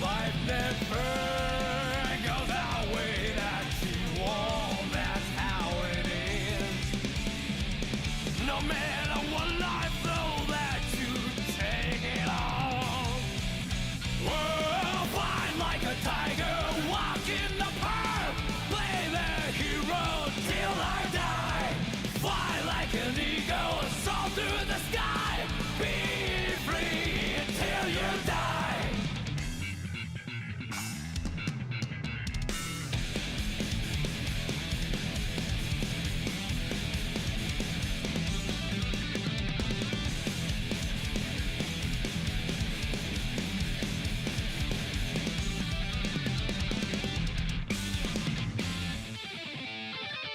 Life never goes our way that you want, that's how it is. No matter what life throws that you take it on. Well, fight like a tiger, walk in the park, play the hero till I die. Fly like an eagle, soar through the sky, be free until you die.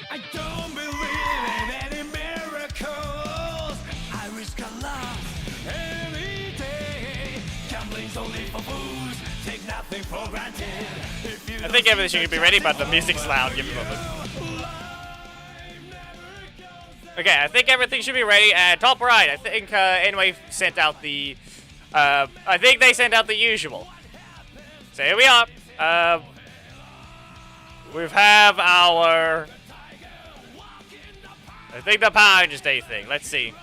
I don't believe in any miracles. I risk a lot any day. Gambling's only for fools. Take nothing for granted. If you I think everything should be ready, but the music's loud. Give me a moment. Okay, I think everything should be ready. Top right, I think anyway sent out the. I think they sent out the usual. So here we are. We have our. I think the Power Rangers Day thing. Let's see.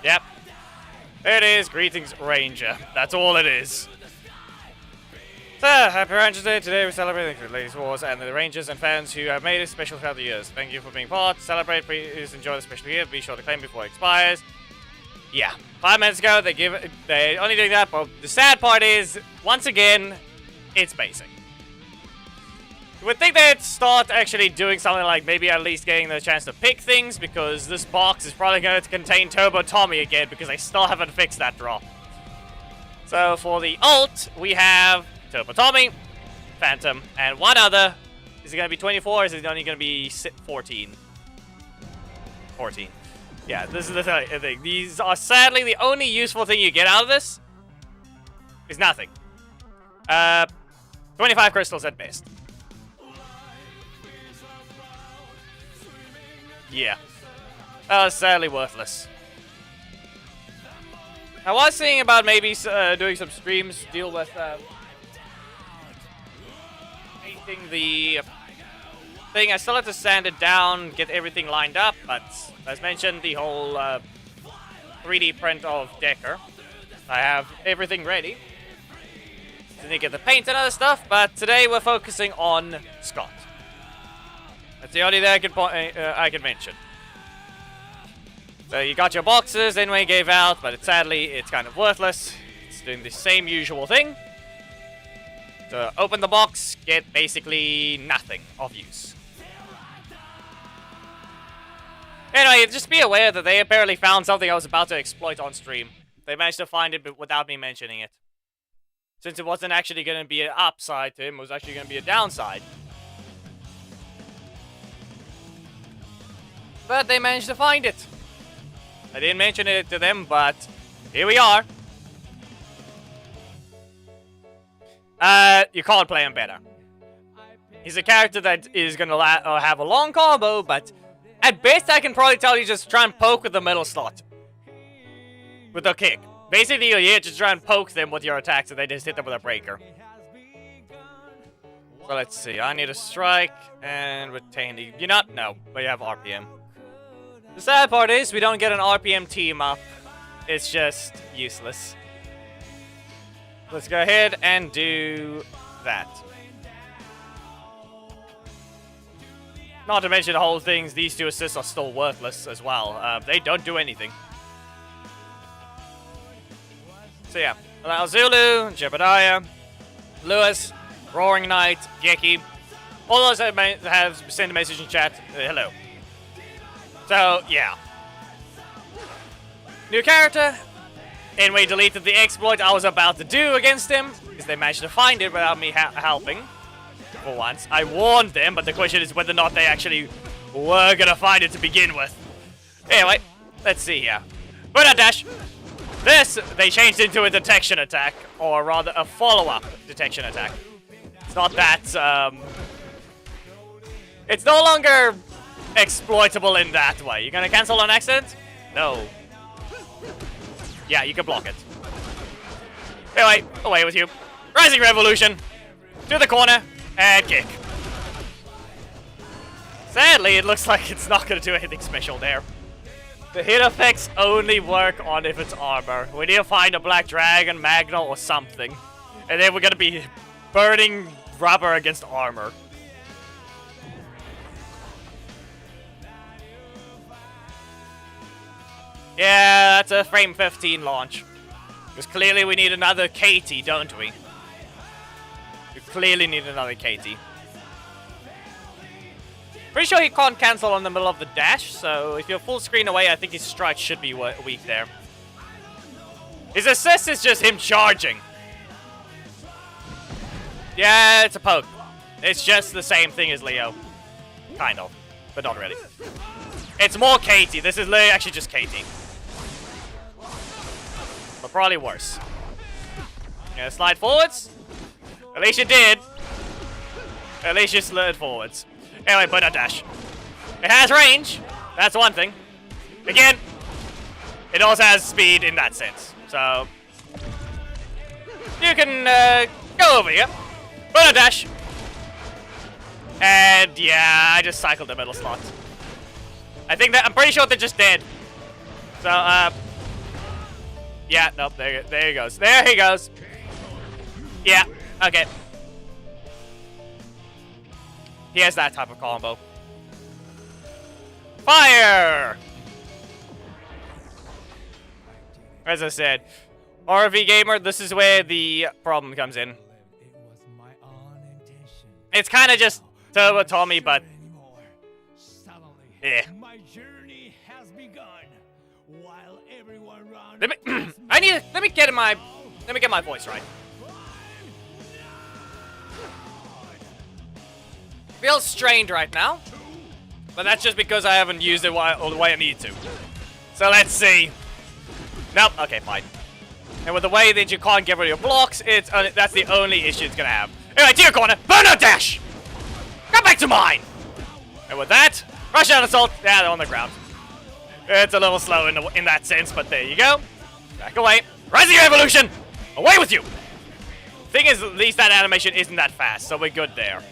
Yep. There it is. Greetings, Ranger. That's all it is. So, happy Rangers Day. Today we're celebrating the Ladies Wars and the Rangers and fans who have made it special throughout the years. Thank you for being part. Celebrate, please enjoy the special year. Be sure to claim before it expires. Yeah. 5 minutes ago, they're only doing that, but the sad part is, once again, it's basic. You would think they'd start actually doing something like maybe at least getting the chance to pick things, because this box is probably going to contain Turbo Tommy again, because they still haven't fixed that drop. So for the ult, we have Turbo Tommy, Phantom, and one other. Is it going to be 24 or is it only going to be 14? 14. Yeah, this is the thing. These are sadly the only useful thing you get out of this is nothing. 25 crystals at best. Yeah. Sadly worthless. I was thinking about maybe doing some streams, deal with painting the thing. I still have to sand it down, get everything lined up, but as mentioned, the whole 3D print of Decker. I have everything ready. Then you get the paint and other stuff, but today we're focusing on Scott. That's the only thing I can mention. So you got your boxes, anyway gave out, but sadly it's kind of worthless. It's doing the same usual thing. To open the box, get basically nothing of use. Anyway, just be aware that they apparently found something I was about to exploit on stream. They managed to find it but without me mentioning it. Since it wasn't actually going to be an upside to him, it was actually going to be a downside. But they managed to find it. I didn't mention it to them, but here we are. You can't play him better. He's a character that is going to have a long combo, but at best I can probably tell you just try and poke with the middle slot. With a kick. Basically, you're here to try and poke them with your attacks, and they just hit them with a breaker. So let's see. I need a strike and retain the... You not? No, but you have RPM. The sad part is we don't get an RPM team up. It's just useless. Let's go ahead and do that. Not to mention the whole things, these two assists are still worthless as well. They don't do anything. So yeah, allow Zulu, Jebediah, Lewis, Roaring Knight, Geki. All those have sent a message in chat. Hello. So yeah. New character. And we deleted the exploit I was about to do against him, because they managed to find it without me helping. For once. I warned them, but the question is whether or not they actually were gonna find it to begin with. Anyway, let's see here. But dash. This, they changed into a detection attack, or rather a follow-up detection attack. It's not that, it's no longer exploitable in that way. You're gonna cancel an accident? No. Yeah, you can block it. Anyway, away with you. Rising Revolution. To the corner. And kick. Sadly, it looks like it's not going to do anything special there. The hit effects only work on if it's armor. We need to find a Black Dragon, Magna, or something. And then we're going to be burning rubber against armor. Yeah, that's a frame 15 launch. Because clearly we need another Katie, don't we? We clearly need another Katie. Pretty sure he can't cancel in the middle of the dash, so if you're full screen away, I think his strike should be weak there. His assist is just him charging. Yeah, it's a poke. It's just the same thing as Leo. Kind of, but not really. It's more Katie. This is literally actually just Katie. But probably worse. Yeah, slide forwards. At least you did. At least you slid forwards. Anyway, put a dash. It has range. That's one thing. Again, it also has speed in that sense. So, you can go over here. Put a dash. And yeah, I just cycled the middle slot. I think that I'm pretty sure they're just dead. So, yeah, nope, there he goes. There he goes. Yeah, okay. He has that type of combo. Fire! As I said, RV Gamer, this is where the problem comes in. It's kind of just Turbo Tommy, but yeah. My journey has begun while everyone around Let me get my voice right. Feels strained right now, but that's just because I haven't used it all the way I need to. So let's see. Nope. Okay, fine. And with the way that you can't get rid of your blocks, that's the only issue it's gonna have. Anyway, to your corner, burnout dash. Come back to mine. And with that, rush out assault. Yeah, they're on the ground. It's a little slow in that sense, but there you go. Back away. Rising Evolution. Away with you. Thing is, at least that animation isn't that fast, so we're good there.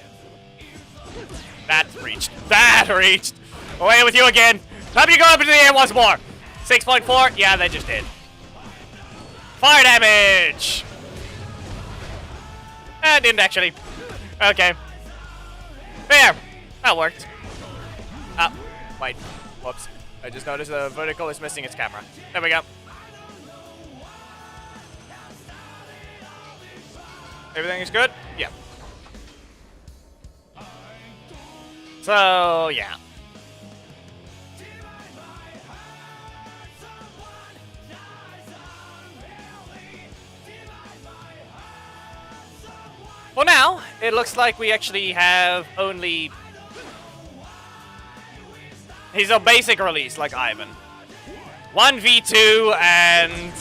That reached. That reached. Away with you again. Time you go up into the air once more. 6.4. Yeah, they just did. Fire damage. Didn't actually. Okay. There. That worked. Oh, wait. Whoops. I just noticed the vertical is missing its camera. There we go. Everything is good? Yeah. So, yeah. Well, now, it looks like we actually have only... He's a basic release, like Ivan. 1v2 and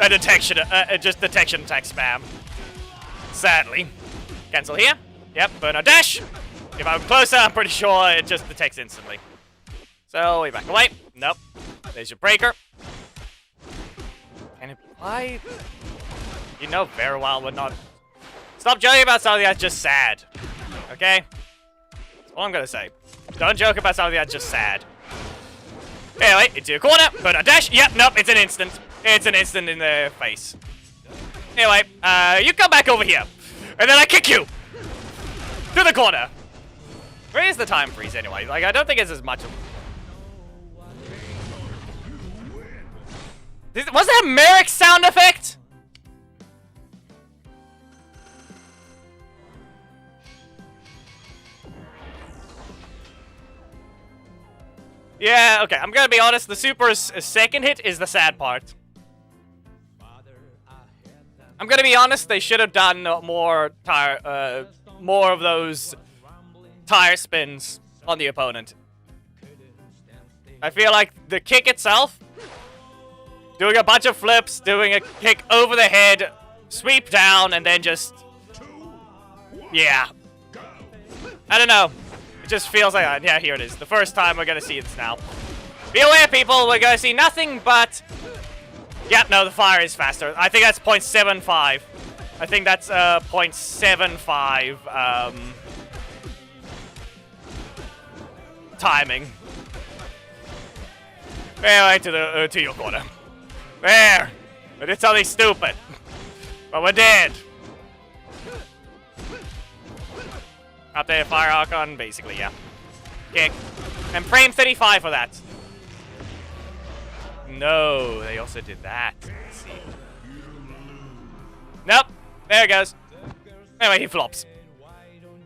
a detection, just detection attack spam. Sadly. Cancel here. Yep, burn a dash. If I'm closer, I'm pretty sure it just detects instantly. So, we back away. Nope. There's your breaker. And why? You know very well we're not... Stop joking about something that's just sad. Okay? That's all I'm gonna say. Don't joke about something that's just sad. Anyway, into your corner. Burn a dash. Yep, nope, it's an instant. It's an instant in the face. Anyway, you come back over here. And then I kick you! To the corner. Where is the time freeze anyway? Like, I don't think it's as much of... Was that a Merrick sound effect? Yeah, okay, I'm gonna be honest, the Super's second hit is the sad part. I'm gonna be honest, they should have done more of those tire spins on the opponent. I feel like the kick itself, doing a bunch of flips, doing a kick over the head, sweep down, and then just... Yeah. I don't know. It just feels like... yeah, here it is. The first time we're gonna see this now. Be aware, people, we're gonna see nothing but... Yep, no, the fire is faster. I think that's 0.75. I think that's 0.75 timing. Anyway, to your corner. There! We did something stupid. But we're dead. Up there, fire Archon, basically, yeah. Kick. And frame 35 for that. No, they also did that. Let's see. Nope. There it goes. Anyway, he flops.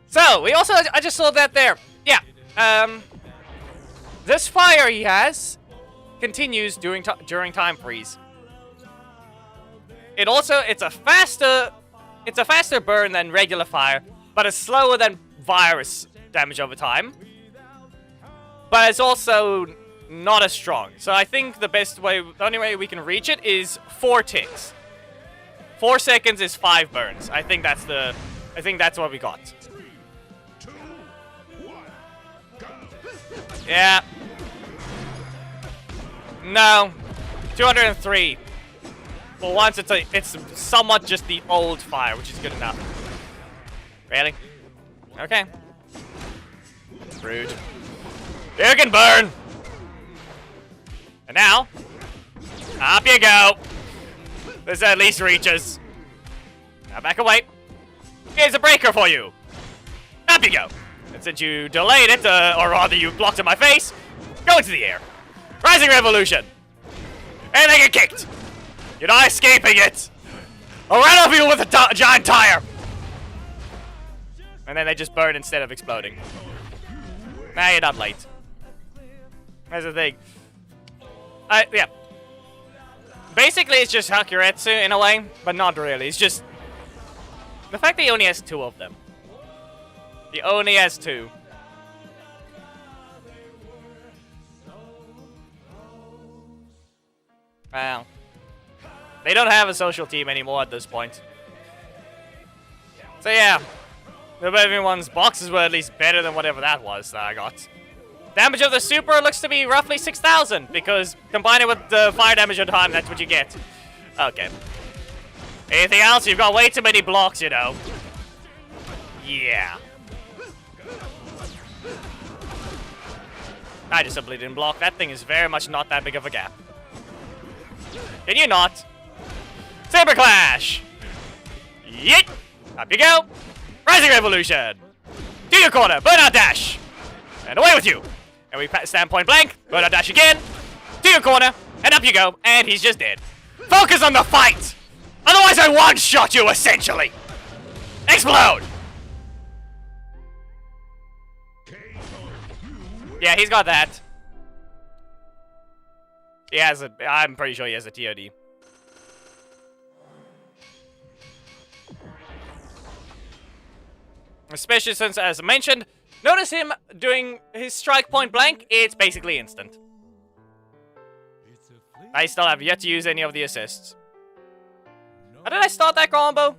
So, we also, I just saw that there. Yeah. This fire he has continues during time freeze. It's a faster burn than regular fire, but it's slower than virus damage over time. But it's also not as strong. So I think the only way we can reach it is 4 ticks. 4 seconds is 5 burns. I think that's what we got. Yeah. No. 203. For once, it's somewhat just the old fire, which is good enough. Really? Okay. Rude. You can burn! And now, up you go! This at least reaches. Now back away. Here's a breaker for you! Up you go! And since you delayed it, or rather you blocked in my face, go into the air. Rising Revolution! And they get kicked! You're not escaping it! I'll run over you with a giant tire! And then they just burn instead of exploding. Nah, you're not late. That's the thing. Yeah. Basically, it's just Hakuretsu in a way, but not really. It's just the fact that he only has 2 of them. He only has 2. Well, they don't have a social team anymore at this point. So yeah, everyone's boxes were at least better than whatever that was that I got. Damage of the super looks to be roughly 6,000, because combine it with the fire damage on time, that's what you get. Okay. Anything else? You've got way too many blocks, you know. Yeah. I just simply didn't block. That thing is very much not that big of a gap. Can you not? Saber Clash! Yeet! Up you go! Rising Revolution! To your corner, Burnout Dash! And away with you! And we stand point blank, Burnout Dash again, to your corner, and up you go, and he's just dead. Focus on the fight! Otherwise I one-shot you, essentially! Explode! Yeah, he's got that. He has I'm pretty sure he has a TOD. Especially since, as I mentioned, notice him doing his strike point blank, it's basically instant. I still have yet to use any of the assists. How did I start that combo?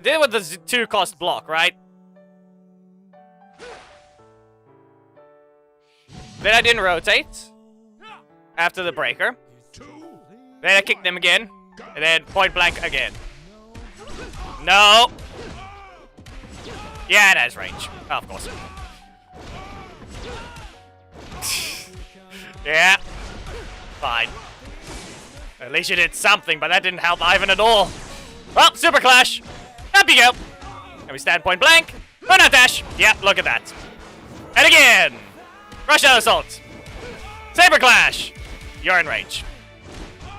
I did it with the 2-cost block, right? Then I didn't rotate after the breaker. Then I kicked him again. And then point blank again. No! Yeah, it has range. Oh, of course. Yeah. Fine. At least you did something, but that didn't help Ivan at all. Well, Super Clash. Up you go. And we stand point blank. Burnout Dash. Yep, look at that. And again. Rush Out Assault. Saber Clash. You're in range.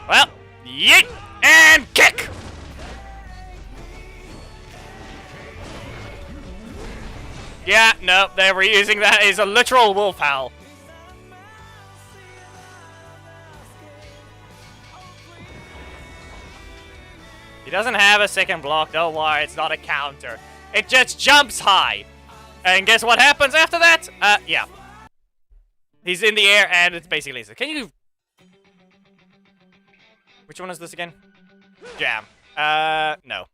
Well, yeet. And kick. Yeah, no, they're reusing that as a literal wolf howl. He doesn't have a second block, don't worry, it's not a counter. It just jumps high. And guess what happens after that? Yeah. He's in the air and it's basically... Can you... Which one is this again? Jam. No.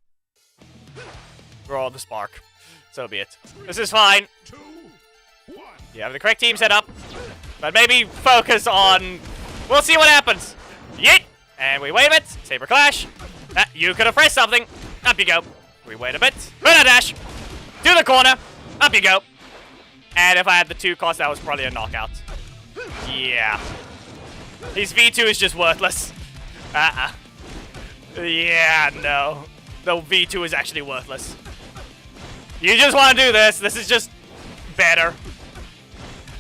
Roll the spark. So be it. This is fine. You have the correct team set up. But maybe focus on... We'll see what happens. Yeet! And we wave it. Saber Clash. You could have pressed something. Up you go. We wait a bit. Run a dash. To the corner. Up you go. And if I had the 2 cost, that was probably a knockout. Yeah. His V2 is just worthless. Yeah, no. The V2 is actually worthless. You just want to do this. This is just better.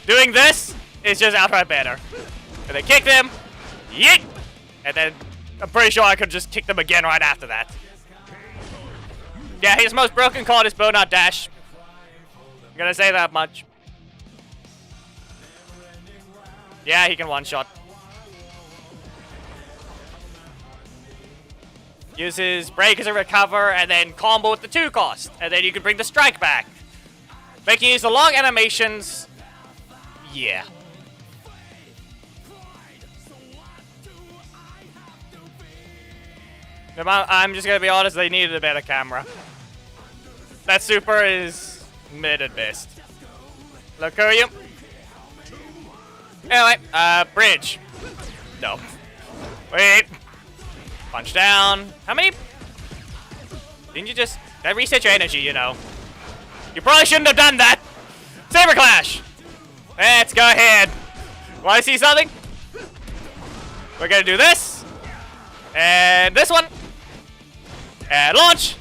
Doing this is just outright better. And then kick them. Yeet! And then I'm pretty sure I could just kick them again right after that. Yeah, his most broken card is bow, not dash. I'm gonna say that much. Yeah, he can one-shot. Use his break as a recover, and then combo with the 2 cost. And then you can bring the strike back. Making use of long animations. Yeah. I'm just gonna be honest, they needed a better camera. That super is mid at best. Look, who are you? Anyway, bridge. No. Wait. Punch down. How many? Didn't you just... That reset your energy, you know. You probably shouldn't have done that. Saber Clash. Let's go ahead. Want to see something? We're gonna do this. And this one. And launch.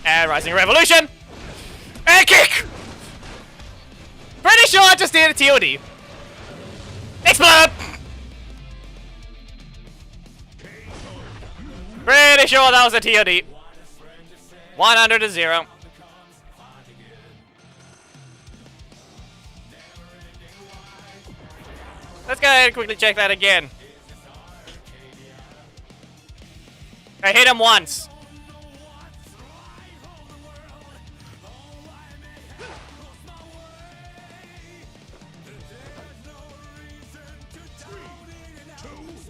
And Rising Revolution. And kick. Pretty sure I just did a TOD. Explode. Pretty sure that was a TOD. 100 to 0. Let's go ahead and quickly check that again. I hit him once.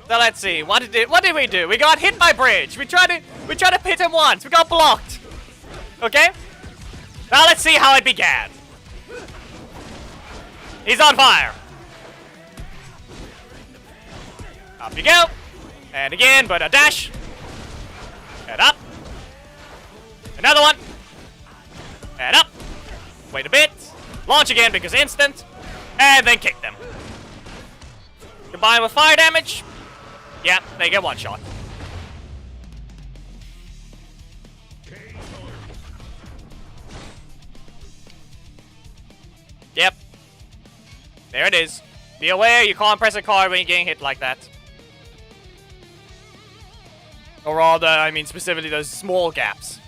So let's see. What did we do? We got hit by bridge. We tried to hit him once. We got blocked. Okay? Now let's see how it began. He's on fire. Up you go. And again, but a dash. And up. Another one. And up. Wait a bit. Launch again because instant. And then kick them. Combine with fire damage. Yeah, they get one shot. Yep. There it is. Be aware, you can't press a card when you're getting hit like that. Or rather, I mean specifically those small gaps.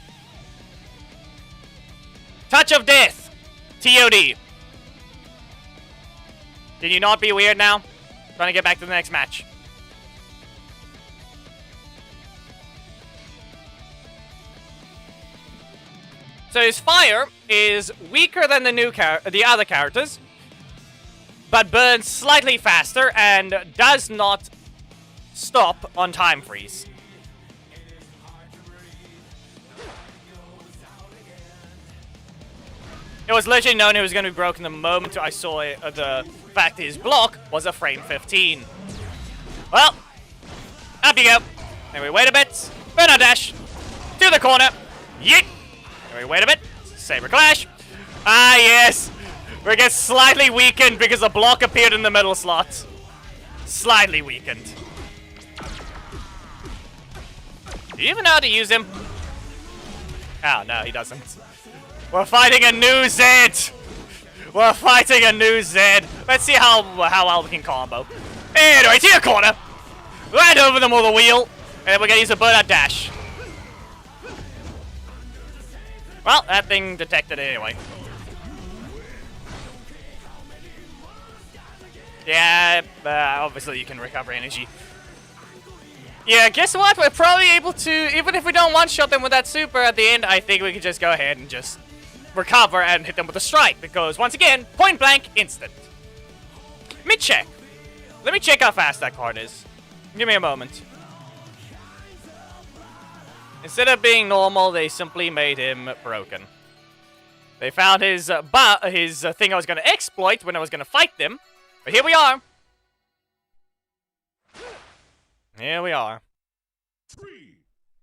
Touch of Death. TOD. Can you not be weird now? Trying to get back to the next match. So his fire is weaker than the other characters, but burns slightly faster and does not stop on time freeze. It was literally known it was going to be broken the moment I saw it, the fact that his block was a frame 15. Well, up you go. And we wait a bit. Burn our dash. To the corner. Yeet. And we wait a bit. Saber Clash. Ah, yes. We get slightly weakened because a block appeared in the middle slot. Slightly weakened. Do you even know how to use him? Oh, no, he doesn't. We're fighting a new Zed! We're fighting a new Zed! Let's see how well we can combo. Anyway, to your corner! Right over them with a wheel! And then we're gonna use a burnout dash. Well, that thing detected it anyway. Yeah, obviously you can recover energy. Yeah, guess what? We're probably able to, even if we don't one-shot them with that super at the end, I think we can just go ahead and just recover and hit them with a strike, because once again, point blank, instant. Let me check. Let me check how fast that card is. Give me a moment. Instead of being normal, they simply made him broken. They found his thing I was going to exploit when I was going to fight them, but here we are. Here we are. 3,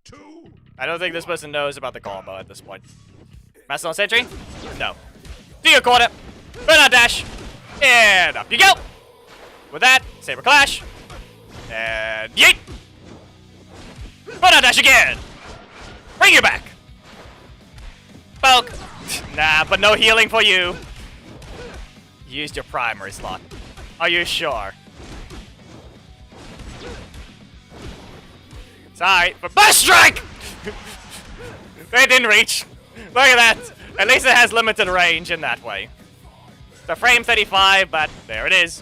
2, I don't think this person knows about the combo at this point. Mastodon Sentry? No. Do your corner. Burnout Dash. And up you go. With that, Saber Clash. And yeet. Burnout Dash again. Bring you back. Poke. Nah, but no healing for you. You used your primary slot. Are you sure? Sorry, but Burst Strike! They didn't reach. Look at that. At least it has limited range in that way. The frame 35, but there it is.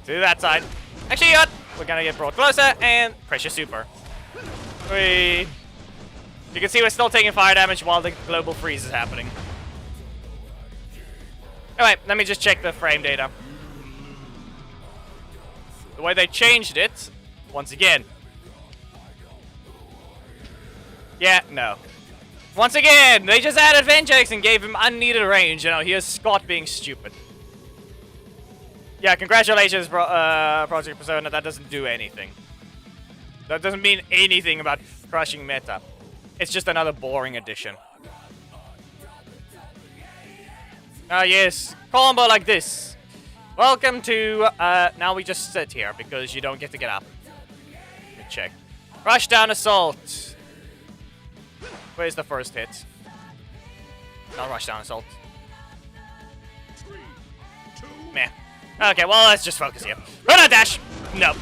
To that side. Actually, you know what? We're gonna get brought closer and pressure super. You can see we're still taking fire damage while the global freeze is happening. Alright, let me just check the frame data. The way they changed it, once again. Yeah, no. Once again, they just added Vengex and gave him unneeded range. You know, here's Scott being stupid. Yeah, congratulations, Project Persona. That doesn't do anything. That doesn't mean anything about crushing meta. It's just another boring addition. Ah, yes. Combo like this. Welcome to, now we just sit here because you don't get to get up. Let me check. Rush down assault. Where's the first hit? Not rush down assault. Meh. Okay, well, let's just focus here. Run out dash! Nope.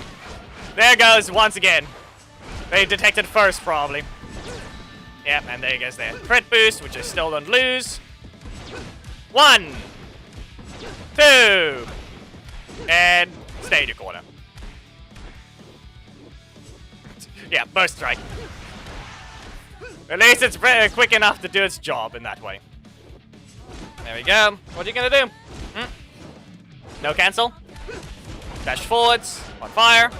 There goes once again. They detected first, probably. Yep, and there goes their crit boost, which I still don't lose. 1, 2, and stay in your corner. Yeah, burst strike. At least it's quick enough to do its job in that way. There we go. What are you gonna do? No cancel. Dash forwards. On fire.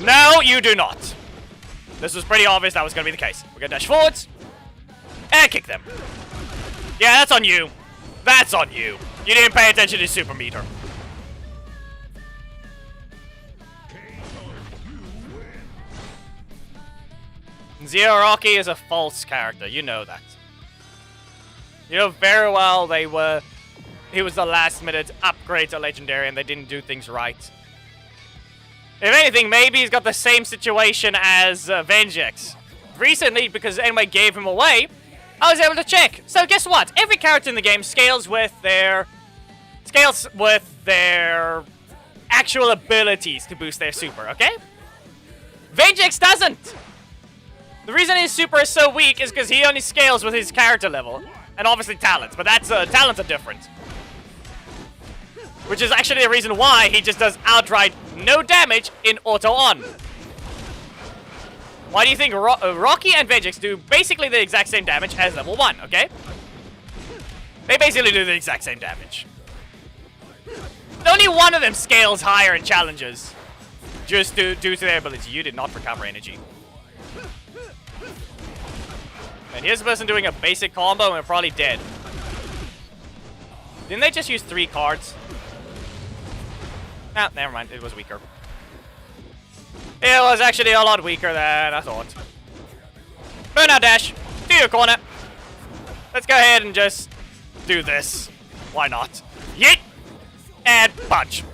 No, you do not. This was pretty obvious that was gonna be the case. We're gonna dash forwards. And kick them. Yeah, that's on you. That's on you. You didn't pay attention to super meter. Zero Rocky is a false character. You know that. You know very well he was the last minute upgrade to Legendary and they didn't do things right. If anything, maybe he's got the same situation as Vengex. Recently, because anyway gave him away, I was able to check. So guess what? Every character in the game scales with their actual abilities to boost their super, okay? Vengex doesn't! The reason his super is so weak is because he only scales with his character level. And obviously talents, but that's talents are different. Which is actually the reason why he just does outright no damage in auto-on. Why do you think Rocky and Vengex do basically the exact same damage as level 1, okay? They basically do the exact same damage. Only one of them scales higher in challenges. Just due to their ability. You did not recover energy. And here's the person doing a basic combo and we're probably dead. Didn't they just use 3 cards? Ah, never mind. It was weaker. It was actually a lot weaker than I thought. Burnout dash. To your corner. Let's go ahead and just do this. Why not? Yeet! And punch.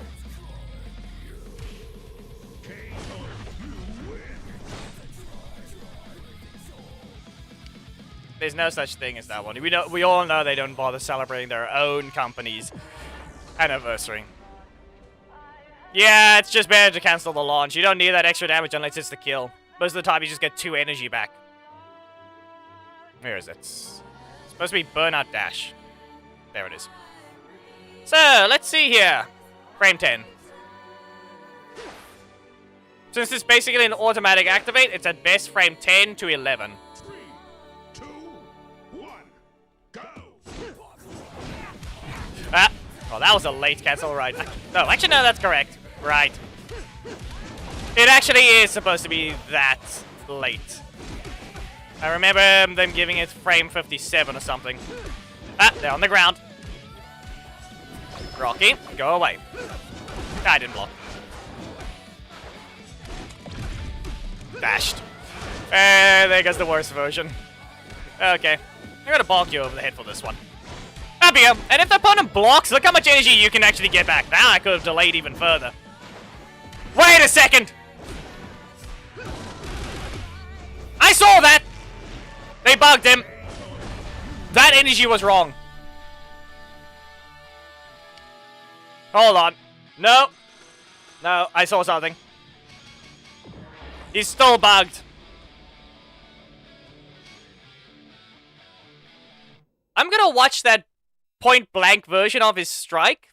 There's no such thing as that one. We all know they don't bother celebrating their own company's anniversary. Yeah, it's just better to cancel the launch. You don't need that extra damage unless it's the kill. Most of the time, you just get 2 energy back. Where is it? It's supposed to be Burnout Dash. There it is. So, let's see here. Frame 10. Since it's basically an automatic activate, it's at best frame 10 to 11. 3, 2, 1, go! Ah, well, that was a late cancel, right? No, actually, no, that's correct. Right. It actually is supposed to be that late. I remember them giving it frame 57 or something. Ah, they're on the ground. Rocky, go away. I didn't block. Dashed. There goes the worst version. Okay. I'm gonna bonk you over the head for this one. Up you go. And if the opponent blocks, look how much energy you can actually get back. Now I could have delayed even further. Wait a second! I saw that! They bugged him. That energy was wrong. Hold on. No. No, I saw something. He's still bugged. I'm gonna watch that point-blank version of his strike.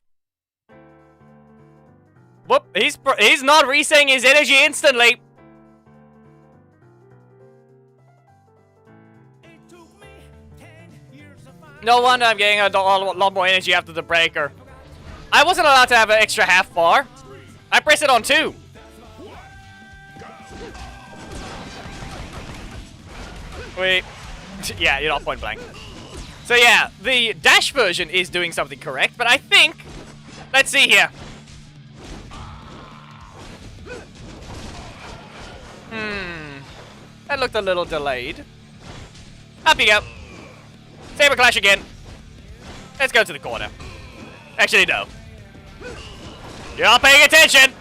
Whoop, he's not resetting his energy instantly. No wonder I'm getting a lot more energy after the breaker. I wasn't allowed to have an extra half bar. I pressed it on 2. Wait. Yeah, you're not point blank. So yeah, the dash version is doing something correct, but I think... Let's see here. That looked a little delayed. Up you go. Saber Clash again. Let's go to the corner. Actually, no. You're not paying attention!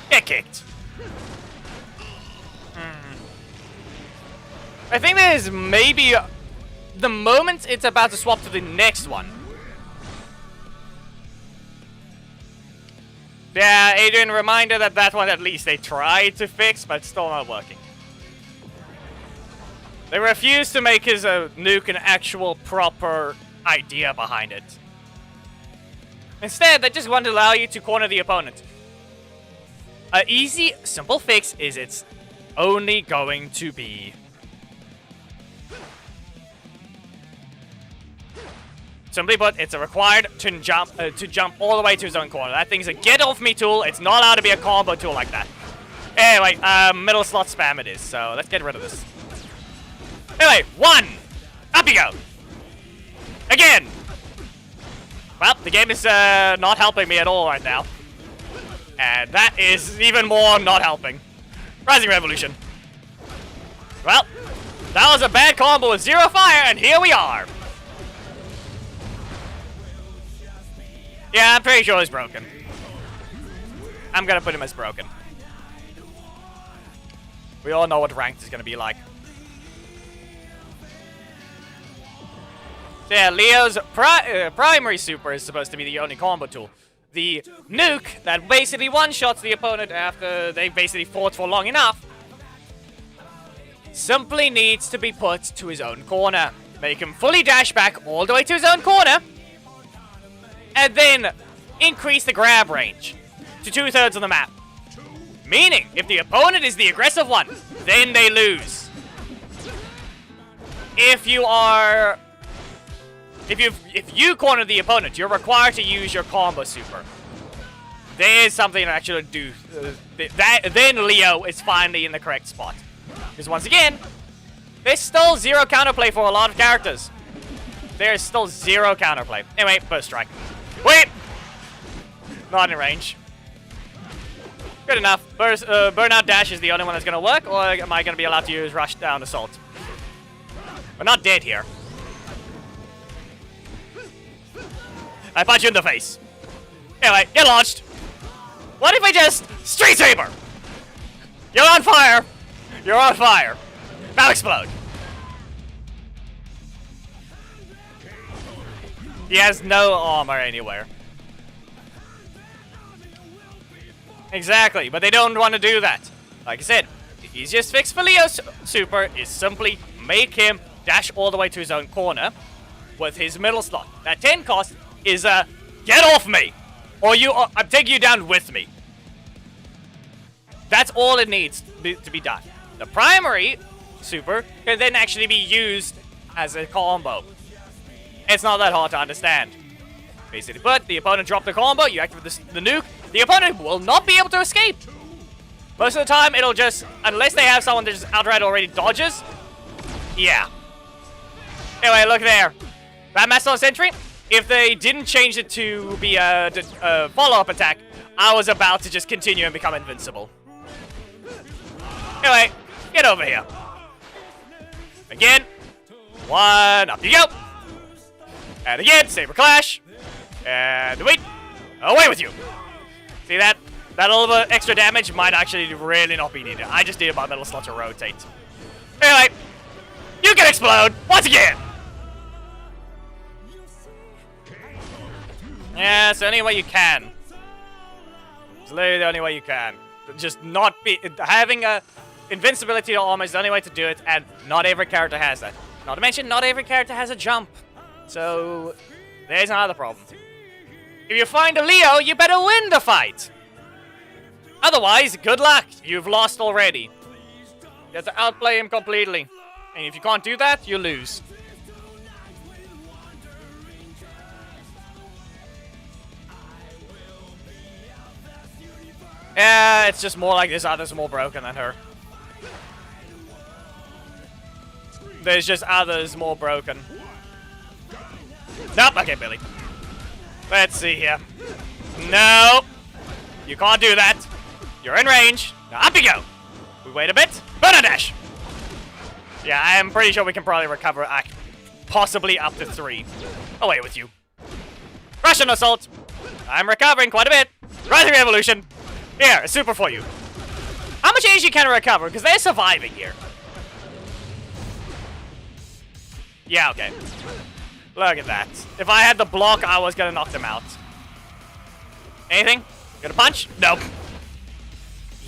Get kicked. I think there's maybe... the moment it's about to swap to the next one. Yeah, Adrian, reminder that that one at least they tried to fix, but it's still not working. They refused to make his nuke an actual proper idea behind it. Instead, they just want to allow you to corner the opponent. An easy, simple fix is it's only going to be... Simply put, it's a required to jump all the way to his own corner. That thing's a get-off-me tool. It's not allowed to be a combo tool like that. Anyway, middle slot spam it is, so let's get rid of this. Anyway, 1! Up you go! Again! Well, the game is not helping me at all right now. And that is even more not helping. Rising Revolution. Well, that was a bad combo with 0 fire, and here we are. Yeah, I'm pretty sure he's broken. I'm gonna put him as broken. We all know what ranked is gonna be like. So yeah, Leo's primary super is supposed to be the only combo tool. The nuke that basically one-shots the opponent after they basically fought for long enough simply needs to be put to his own corner. Make him fully dash back all the way to his own corner, and then increase the grab range to 2/3 of the map. Meaning, if the opponent is the aggressive one, then they lose. If you corner the opponent, you're required to use your combo super. There's something to actually do. Then Leo is finally in the correct spot. Because once again, there's still 0 counterplay for a lot of characters. There's still 0 counterplay. Anyway, burst strike. Wait! Not in range. Good enough. Burnout dash is the only one that's gonna work, or am I gonna be allowed to use rush down assault? We're not dead here. I punch you in the face. Anyway, get launched. What if I just Street Saber? You're on fire. You're on fire. Now explode. He has no armor anywhere. Exactly, but they don't want to do that. Like I said, the easiest fix for Leo's super is simply make him dash all the way to his own corner with his middle slot. That 10 cost is get off me, or I'm taking you down with me. That's all it needs to be done. The primary super can then actually be used as a combo. It's not that hard to understand. Basically, but the opponent dropped the combo, you activate the nuke, the opponent will not be able to escape. Most of the time, it'll just, unless they have someone that just outright already dodges, yeah. Anyway, look there. That Mastodon Sentry, if they didn't change it to be a follow-up attack, I was about to just continue and become invincible. Anyway, get over here. Again. 1, up you go. And again, Saber Clash. And wait. Away with you. See that? That little bit extra damage might actually really not be needed. I just needed my metal slot to rotate. Anyway, you can explode once again. Yeah, it's the only way you can. It's literally the only way you can. Just not be having a invincibility armor is the only way to do it, and not every character has that. Not to mention, not every character has a jump. So there's another problem. If you find a Leo, you better win the fight. Otherwise, good luck. You've lost already. You have to outplay him completely. And if you can't do that, you lose. Yeah, it's just more like this other's more broken than her. There's just others more broken. Nope, okay, Billy. Let's see here. No! You can't do that. You're in range. Now up you go! We wait a bit. Burner Dash! Yeah, I am pretty sure we can probably recover possibly up to 3. Away with you. Russian Assault! I'm recovering quite a bit. Rising Revolution! Here, a super for you. How much energy can I recover? Because they're surviving here. Yeah, okay. Look at that. If I had the block, I was gonna knock them out. Anything? Gonna punch? Nope.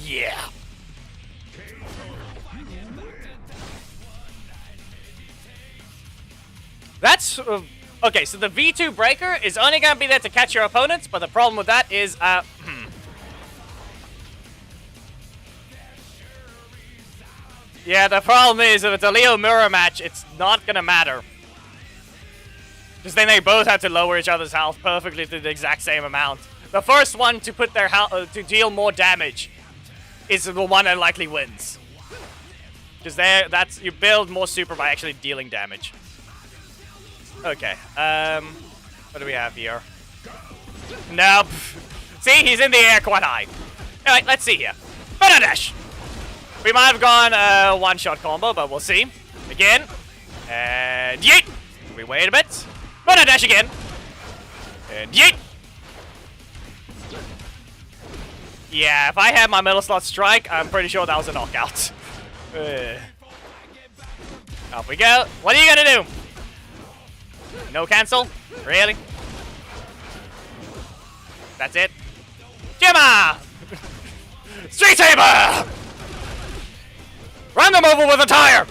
Yeah. That's... okay, so the V2 breaker is only gonna be there to catch your opponents, but the problem with that is, yeah, the problem is, if it's a Leo mirror match, it's not gonna matter. Because then they both have to lower each other's health perfectly to the exact same amount. The first one to put their health to deal more damage is the one that likely wins. Because that's you build more super by actually dealing damage. Okay, what do we have here? Nope. See, he's in the air quite high. Alright, let's see here. Banana Dash! We might have gone one-shot combo, but we'll see. Again. And yeet! We wait a bit. Banana Dash again. And yeet! Yeah, if I had my middle slot strike, I'm pretty sure that was a knockout. Up we go. What are you gonna do? No cancel? Really? That's it. Gemma! Street Saber! Run them over with a tire!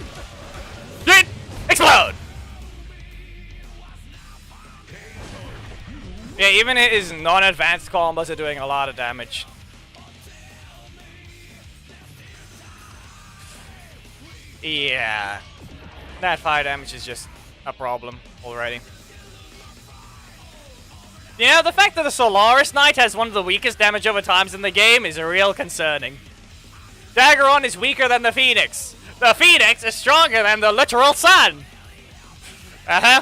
Yeet! Explode! Yeah, even his non-advanced combos are doing a lot of damage. Yeah. That fire damage is just a problem already. You know, the fact that the Solaris Knight has one of the weakest damage over times in the game is real concerning. Daggeron is weaker than the Phoenix. The Phoenix is stronger than the literal sun. Uh-huh.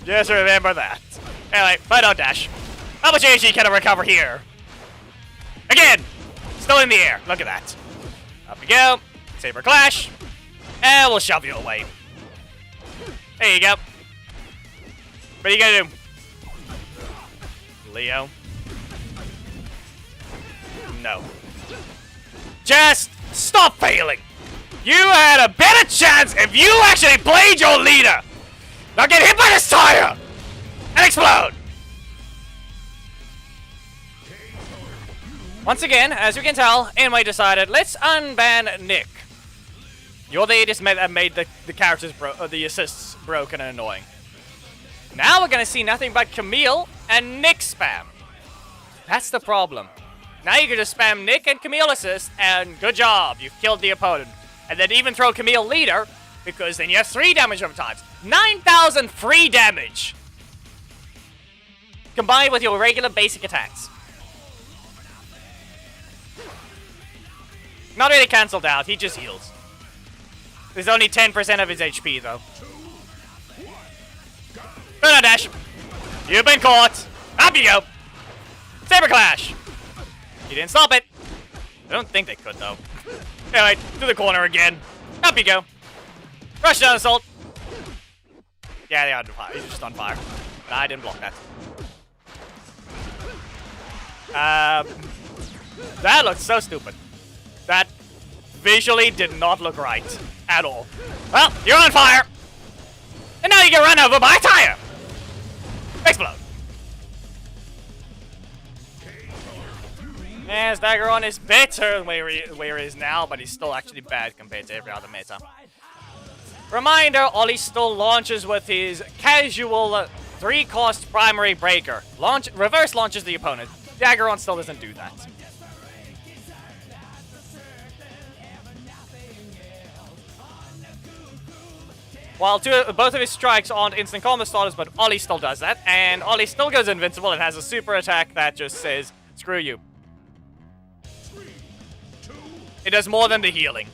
Just remember that. Anyway, Final Dash. How much energy can I recover here? Again! Still in the air. Look at that. Up we go. Saber Clash. And we'll shove you away. There you go. What are you gonna do? Leo? No. Just stop failing! You had a better chance if you actually played your leader! Now get hit by this tire! And explode! Once again, as you can tell, Inway decided, let's unban Nick. You're the idiot that made the characters the assists broken and annoying. Now we're gonna see nothing but Camille and Nick spam. That's the problem. Now you can just spam Nick and Camille assist, and good job, you've killed the opponent. And then even throw Camille leader, because then you have 3 damage over times. 9,000 free damage! Combined with your regular basic attacks. Not really cancelled out, he just heals. There's only 10% of his HP though. Banana Dash! You've been caught! Up you go! Saber Clash! You didn't stop it. I don't think they could, though. Anyway, to the corner again. Up you go. Rush down assault. Yeah, they are on fire. He's just on fire. Nah, I didn't block that. That looks so stupid. That visually did not look right at all. Well, you're on fire. And now you get run over by a tire. Explode. Yes, Daggeron is better than where he is now, but he's still actually bad compared to every other meta. Reminder, Ollie still launches with his casual 3-cost primary breaker. Reverse launches the opponent. Daggeron still doesn't do that. While both of his strikes aren't instant combo starters, but Ollie still does that. And Ollie still goes invincible and has a super attack that just says, screw you. It does more than the healing.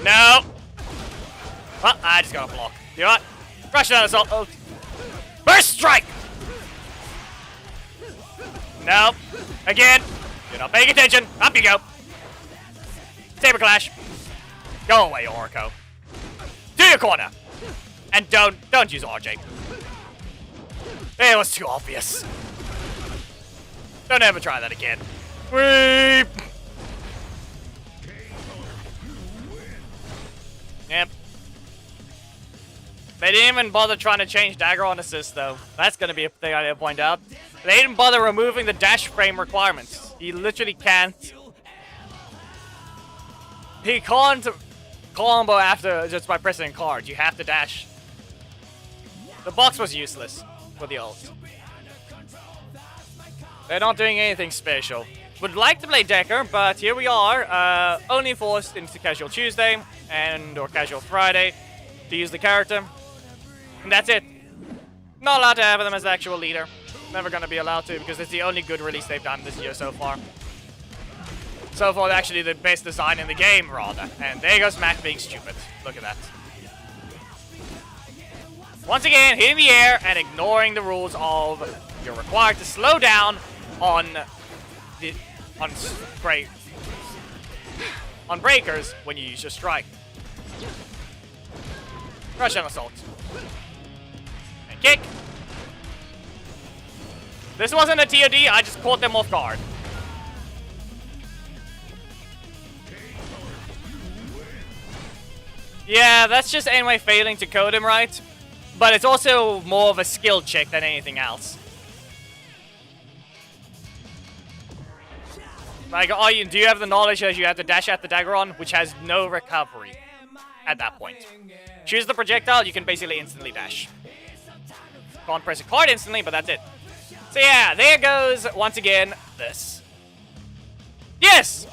No! Well, I just got a block. You know what? Rush down assault. Oh. Burst strike! No. Again. You're not paying attention. Up you go. Saber Clash. Go away, Orko. Do your corner. And don't use RJ. It was too obvious. Don't ever try that again. Weep. Yep. They didn't even bother trying to change dagger on assist, though. That's going to be a thing I need to point out. They didn't bother removing the dash frame requirements. He literally can't. He can't combo after just by pressing cards. You have to dash. The box was useless for the ult. They're not doing anything special. Would like to play Decker, but here we are, only forced into Casual Tuesday or Casual Friday to use the character. And that's it. Not allowed to have them as the actual leader. Never gonna be allowed to because it's the only good release they've done this year so far. So far, actually the best design in the game, rather. And there goes Matt being stupid. Look at that. Once again, hitting the air and ignoring the rules of you're required to slow down on breakers when you use your strike. Rush and assault. And kick. This wasn't a TOD, I just caught them off guard. Yeah, that's just anyway failing to code him right. But it's also more of a skill check than anything else. Like, do you have the knowledge that you have to dash at the Daggeron, which has no recovery at that point? Choose the projectile, you can basically instantly dash. Can't press a card instantly, but that's it. So yeah, there goes, once again, this. Yes!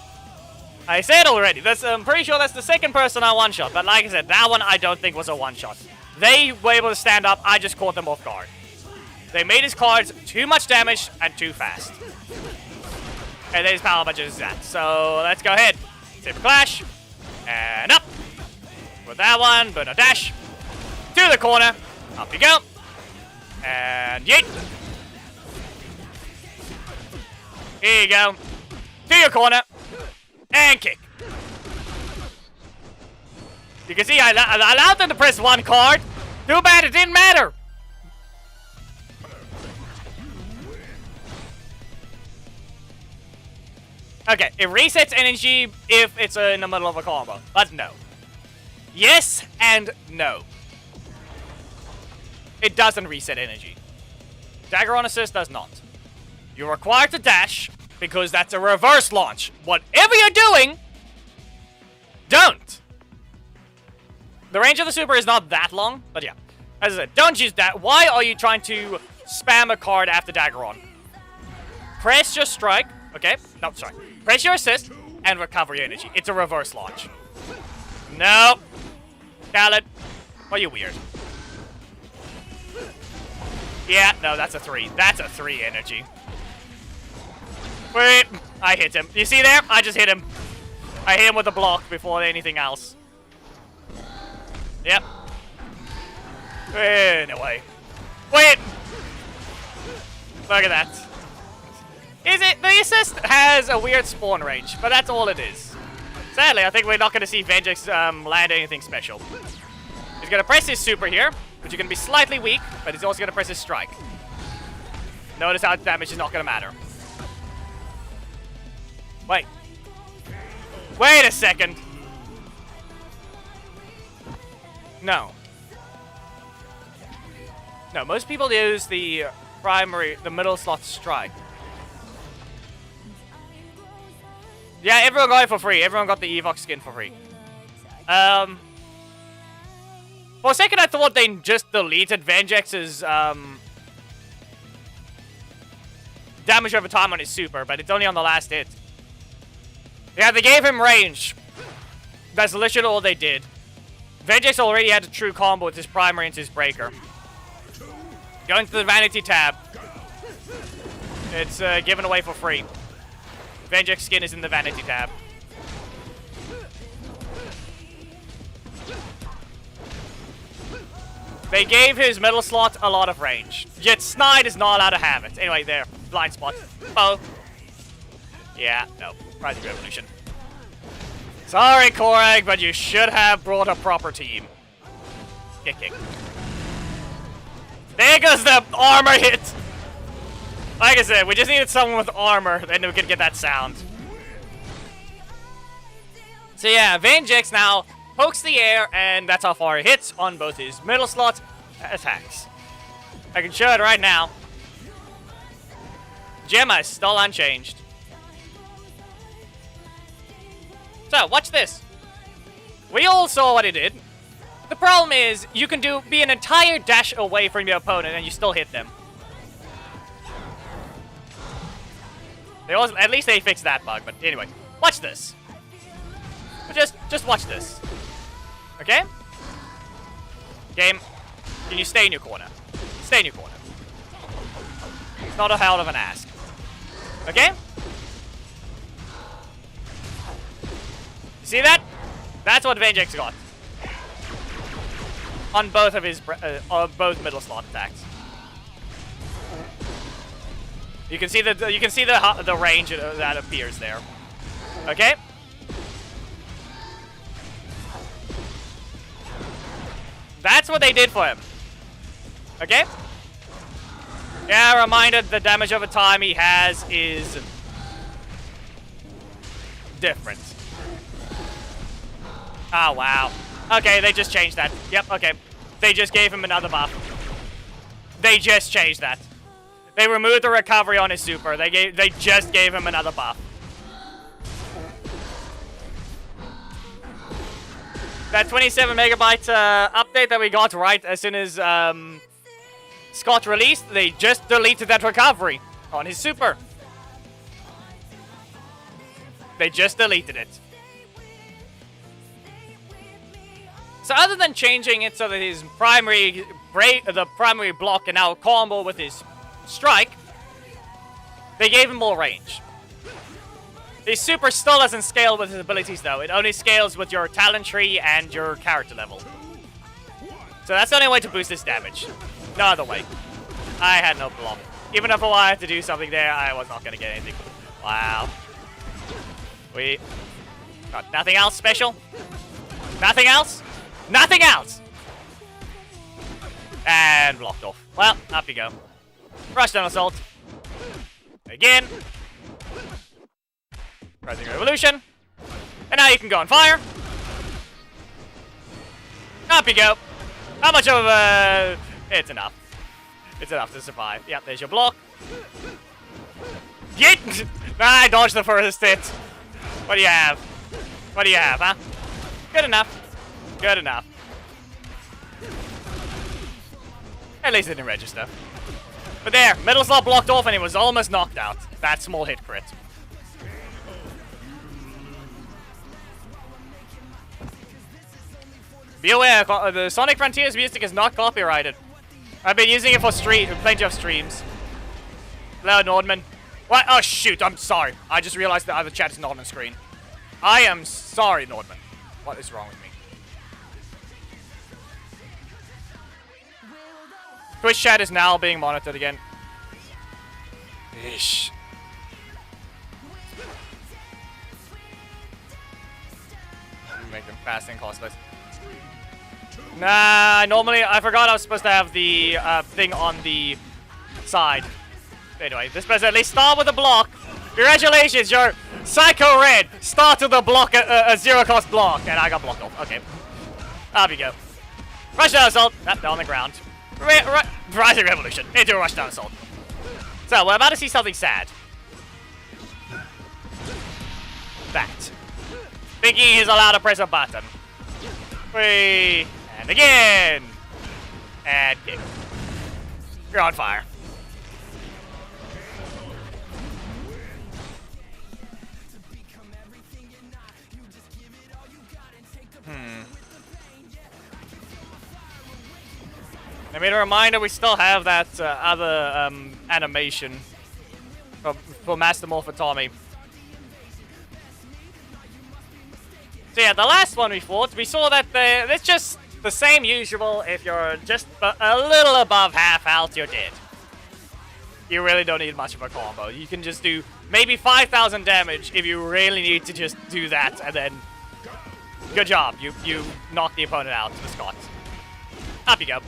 I said already, I'm pretty sure that's the second person I one-shot, but like I said, that one I don't think was a one-shot. They were able to stand up, I just caught them off guard. They made his cards too much damage and too fast. And then his power budget is that. So let's go ahead. Saber Clash. And up. With that one, but a dash. To the corner. Up you go. And yeet. Here you go. To your corner. And kick. You can see I allowed them to press one card. Too bad it didn't matter. Okay, it resets energy if it's in the middle of a combo, but no. Yes and no. It doesn't reset energy. Dagger on assist does not. You're required to dash because that's a reverse launch. Whatever you're doing, don't. The range of the super is not that long, but yeah. As I said, don't use that. Why are you trying to spam a card after dagger on? Press your strike. Okay, no, sorry. Press your assist and recover your energy. It's a reverse launch. No. Khaled. Are you weird? Yeah, no, that's a 3. That's a 3 energy. Wait, I hit him. You see there? I just hit him. I hit him with a block before anything else. Yep. Anyway. Wait. Look at that. The assist has a weird spawn range, but that's all it is. Sadly, I think we're not going to see Vengex land anything special. He's going to press his super here, which is going to be slightly weak, but he's also going to press his strike. Notice how damage is not going to matter. Wait. Wait a second. No. No, most people use the middle slot strike. Yeah, everyone got it for free. Everyone got the Evox skin for free. For a second I thought they just deleted Vengex's damage over time on his super, but it's only on the last hit. Yeah, they gave him range. That's literally all they did. Vengex already had a true combo with his primary into his breaker. Going to the vanity tab. It's given away for free. Vengex skin is in the vanity tab. They gave his middle slot a lot of range. Yet Snide is not allowed to have it. Anyway, there. Blind spot. Oh. Yeah, no. Rising Revolution. Sorry, Korag, but you should have brought a proper team. Kick. There goes the armor hit! Like I said, we just needed someone with armor, then we could get that sound. So yeah, Vengex now pokes the air, and that's how far he hits on both his middle slot attacks. I can show it right now. Gemma is still unchanged. So, watch this. We all saw what he did. The problem is, you can be an entire dash away from your opponent and you still hit them. At least they fixed that bug, but anyway. Watch this. Just watch this. Okay? Game, can you stay in your corner? Stay in your corner. It's not a hell of an ask. Okay? See that? That's what Vengex got. On both of his both middle slot attacks. You can see the range that appears there. Okay? That's what they did for him. Okay? Yeah, reminded the damage over time he has is different. Oh, wow. Okay, they just changed that. Yep, okay. They just gave him another buff. They just changed that. They removed the recovery on his super. They just gave him another buff. That 27 megabyte update that we got right as soon as Scott released, they just deleted that recovery on his super. They just deleted it. So other than changing it so that his primary block can now combo with his strike, they gave him more range. His super still doesn't scale with his abilities though. It only scales with your talent tree and your character level. So that's the only way to boost his damage. No other way. I had no block. Even if I had to do something there, I was not going to get anything. Wow. We got nothing else special? Nothing else? Nothing else! And blocked off. Well, up you go. Rushdown Assault. Again. Rising Revolution. And now you can go on fire. Up you go. How much of a... It's enough. It's enough to survive. Yep, there's your block. Get! I dodged the first hit. What do you have? What do you have, huh? Good enough. Good enough. At least it didn't register. But there, middle slot blocked off and he was almost knocked out. That small hit crit. Be aware, the Sonic Frontiers music is not copyrighted. I've been using it for plenty of streams. Hello, Nordman. What? Oh, shoot, I'm sorry. I just realized that the chat is not on screen. I am sorry, Nordman. What is wrong with me? Twitch chat is now being monitored again. Ish. Make them fast and costless. Nah, normally I forgot I was supposed to have the thing on the side. Anyway, this person at least start with a block. Congratulations, your Psycho Red started the block, a zero-cost block, and I got blocked off. Okay, up you go. Rush down assault. They're on the ground. Rising Revolution into a rush down assault. So we're about to see something sad. That. Thinking he's allowed to press a button. Whee! And again! And kick. You're on fire. I mean, a reminder, we still have that other animation for Master Morph Tommy. So yeah, the last one we fought, we saw that it's just the same usual. If you're just a little above half health, you're dead. You really don't need much of a combo. You can just do maybe 5,000 damage if you really need to just do that, and then good job. You knock the opponent out to the Scott. Up you go.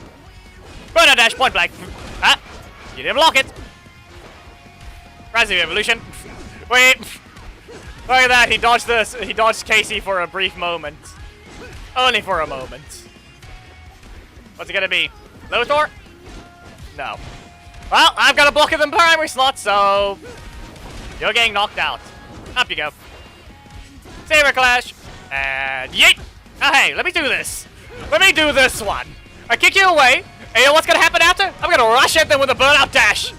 Burner dash, point blank. Ah, you didn't block it. Rising Evolution. Wait. Look at that. He dodged this. He dodged Casey for a brief moment. Only for a moment. What's it gonna be? Lothor? No. Well, I've got a block in the primary slot, so you're getting knocked out. Up you go. Saber Clash. And yeet. Oh, hey, let me do this. Let me do this one. I kick you away. And you know what's gonna happen after? I'm gonna rush at them with a burnout dash.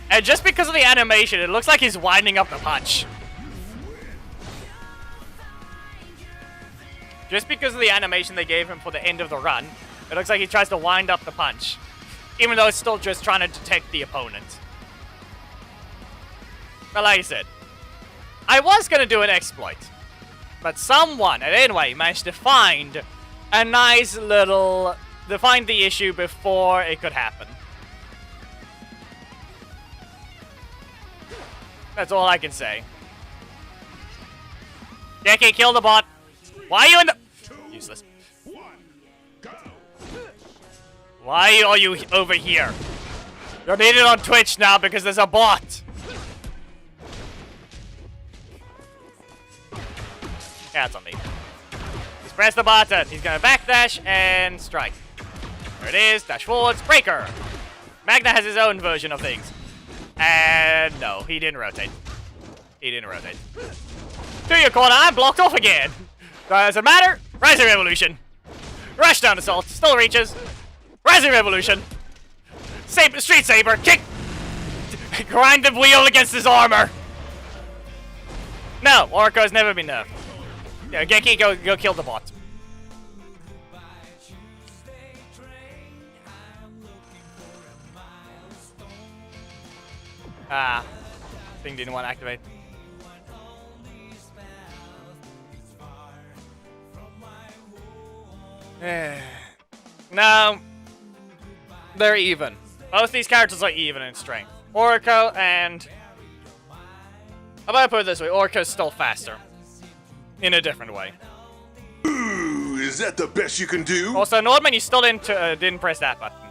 And just because of the animation, it looks like he's winding up the punch. Just because of the animation they gave him for the end of the run, it looks like he tries to wind up the punch. Even though it's still just trying to detect the opponent. But like I said, I was gonna do an exploit. But someone, anyway, managed to find a nice little... to find the issue before it could happen. That's all I can say. Geki, kill the bot. Why are you in the... Useless. Why are you over here? You're needed on Twitch now because there's a bot. Yeah, it's on me. Just press the button. He's gonna backdash and strike. There it is. Dash forwards. Breaker. Magna has his own version of things. And no, he didn't rotate. He didn't rotate. To your corner. I'm blocked off again. Doesn't matter. Rising Revolution. Rush down assault. Still reaches. Rising Revolution. Saber, Street Saber. Kick. Grind the wheel against his armor. No, Oriko's never been nerfed. Yeah, Geki, go kill the bot. Ah, thing didn't want to activate. No, they're even. Both these characters are even in strength. Oriko and... How about I put it this way? Oriko's still faster. In a different way. Ooh, is that the best you can do? Also, Nordman, you still didn't press that button.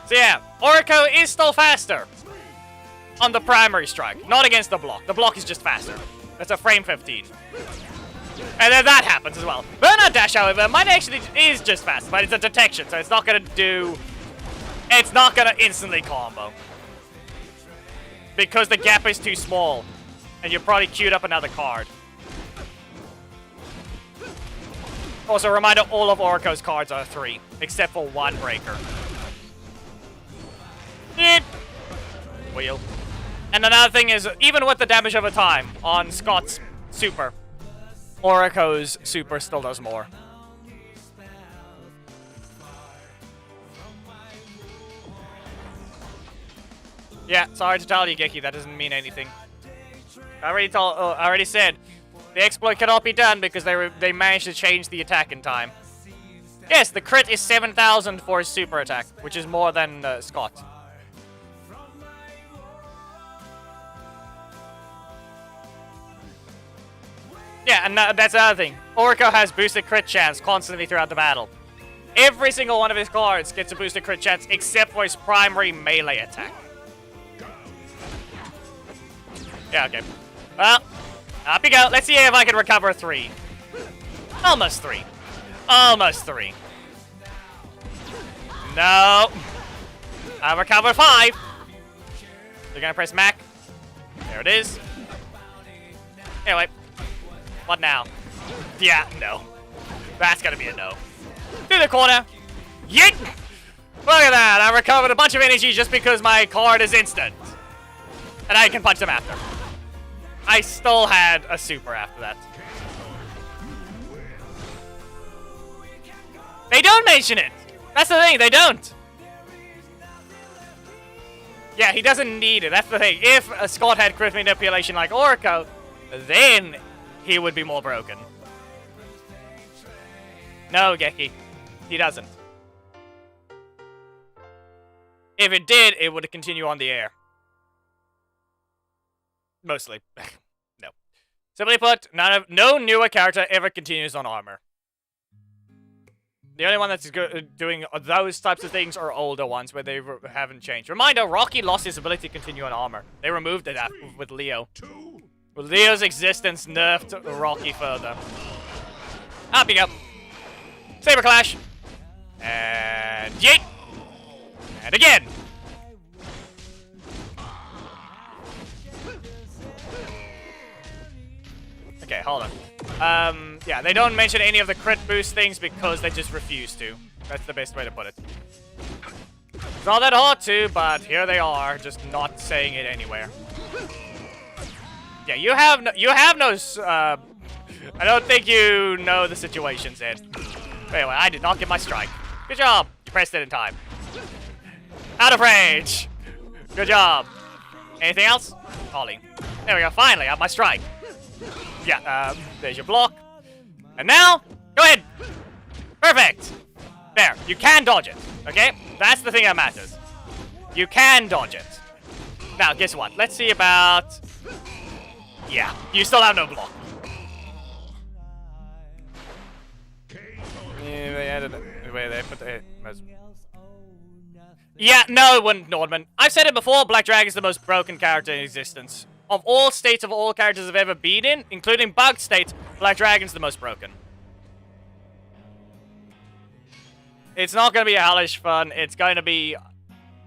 So yeah, Oriko is still faster. On the primary strike, not against the block. The block is just faster. That's a frame 15. And then that happens as well. Burnout Dash, however, might actually is just faster, but it's a detection, so it's not gonna do... It's not gonna instantly combo. Because the gap is too small. And you're probably queued up another card. Also, a reminder, all of Oriko's cards are 3, except for one breaker. Wheel. And another thing is, even with the damage over time on Scott's super, Oriko's super still does more. Yeah, sorry to tell you, Geki, that doesn't mean anything. I already said, the exploit cannot be done because they managed to change the attack in time. Yes, the crit is 7,000 for his super attack, which is more than Scott. Yeah, and that's the other thing. Orko has boosted crit chance constantly throughout the battle. Every single one of his cards gets a boosted crit chance except for his primary melee attack. Yeah, okay. Well, up you go. Let's see if I can recover 3. Almost 3. Almost 3. No. I recovered 5. You're gonna press Mac. There it is. Anyway. What now? Yeah, no. That's gonna be a no. To the corner. Yeet! Look at that. I recovered a bunch of energy just because my card is instant. And I can punch them after. I still had a super after that. They don't mention it. That's the thing. They don't. Yeah, he doesn't need it. That's the thing. If Scott had crit manipulation like Orko, then he would be more broken. No, Geki. He doesn't. If it did, it would continue on the air. Mostly. No. Simply put, no newer character ever continues on armor. The only one that's doing those types of things are older ones where they haven't changed. Reminder, Rocky lost his ability to continue on armor. They removed it with Leo. With Leo's existence nerfed Rocky further. Up you go. Saber Clash. And yeet. And again. Okay, hold on. Yeah, they don't mention any of the crit boost things because they just refuse to. That's the best way to put it. It's not that hard to, but here they are, just not saying it anywhere. Yeah, you have no, I don't think you know the situations, Ed. Anyway, I did not get my strike. Good job. You pressed it in time. Out of range. Good job. Anything else? Ollie. There we go. Finally, I have my strike. Yeah, there's your block. And now, go ahead. Perfect. There. You can dodge it. Okay? That's the thing that matters. You can dodge it. Now, guess what? Let's see about... Yeah, you still have no block. Yeah, they added it. Wait, they put the... Yeah, no, it wouldn't, Nordman. I've said it before, Black Dragon is the most broken character in existence. Of all states of all characters I've ever been in, including bugged states, Black Dragon's the most broken. It's not going to be a hellish fun. It's going to be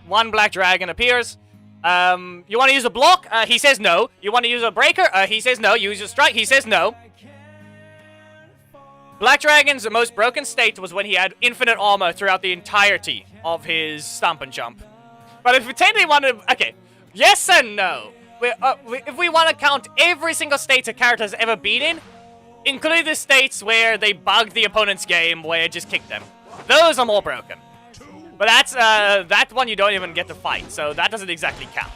one Black Dragon appears. You want to use a block? He says no. You want to use a breaker? He says no. Use a strike? He says no. Black Dragon's most broken state was when he had infinite armor throughout the entirety of his Stomp and Jump. But if we technically want to... Okay. Yes and no. If we want to count every single state a character has ever been in, including the states where they bugged the opponent's game, where it just kicked them. Those are more broken. But that's that one you don't even get to fight, so that doesn't exactly count.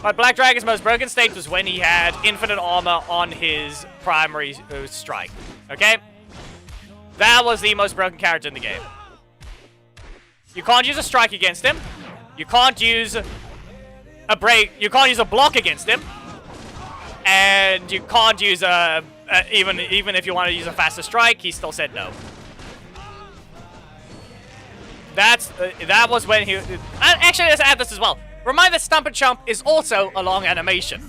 But Black Dragon's most broken state was when he had infinite armor on his primary strike. Okay? That was the most broken character in the game. You can't use a strike against him. You can't use a break. You can't use a block against him. And you can't use a... even if you want to use a faster strike, he still said no. That was when he... Actually, let's add this as well. Remind that Stomp and Chump is also a long animation.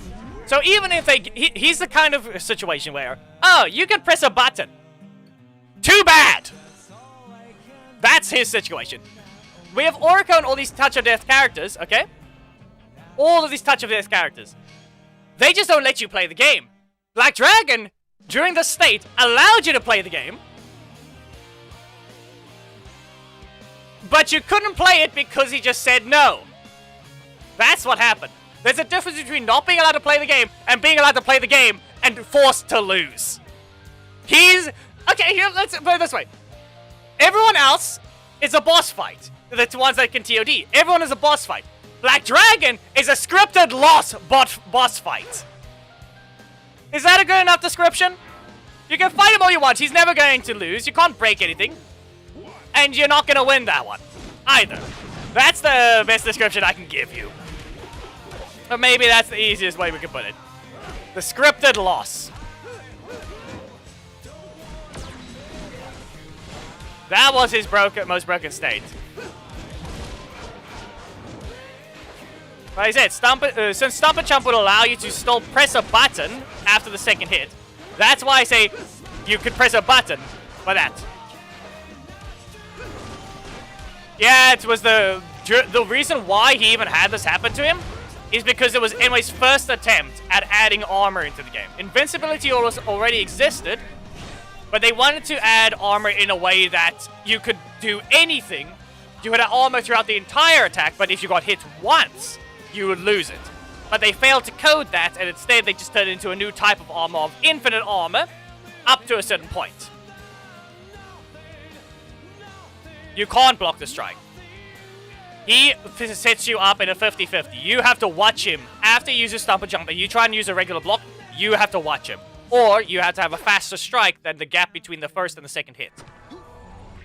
So even if they... he's the kind of situation where... Oh, you can press a button. Too bad! That's his situation. We have Orko and all these Touch of Death characters, okay? All of these Touch of Death characters. They just don't let you play the game. Black Dragon, during the state, allowed you to play the game. But you couldn't play it because he just said no. That's what happened. There's a difference between not being allowed to play the game and being allowed to play the game and forced to lose. He's... Okay, here, let's put it this way. Everyone else is a boss fight. The ones that can TOD. Everyone is a boss fight. Black Dragon is a scripted loss boss fight. Is that a good enough description? You can fight him all you want. He's never going to lose. You can't break anything. And you're not going to win that one. Either. That's the best description I can give you. But maybe that's the easiest way we can put it. The scripted loss. That was his most broken state. Like I said, since Stomp and Chump would allow you to still press a button after the second hit, that's why I say you could press a button for that. Yeah, it was the reason why he even had this happen to him is because it was Enway's first attempt at adding armor into the game. Invincibility already existed, but they wanted to add armor in a way that you could do anything. You had armor throughout the entire attack, but if you got hit once, you would lose it. But they failed to code that, and instead they just turned it into a new type of armor of infinite armor up to a certain point. You can't block the strike. He sets you up in a 50-50. You have to watch him. After he uses Stomp and Jump and you try and use a regular block, you have to watch him. Or you have to have a faster strike than the gap between the first and the second hit.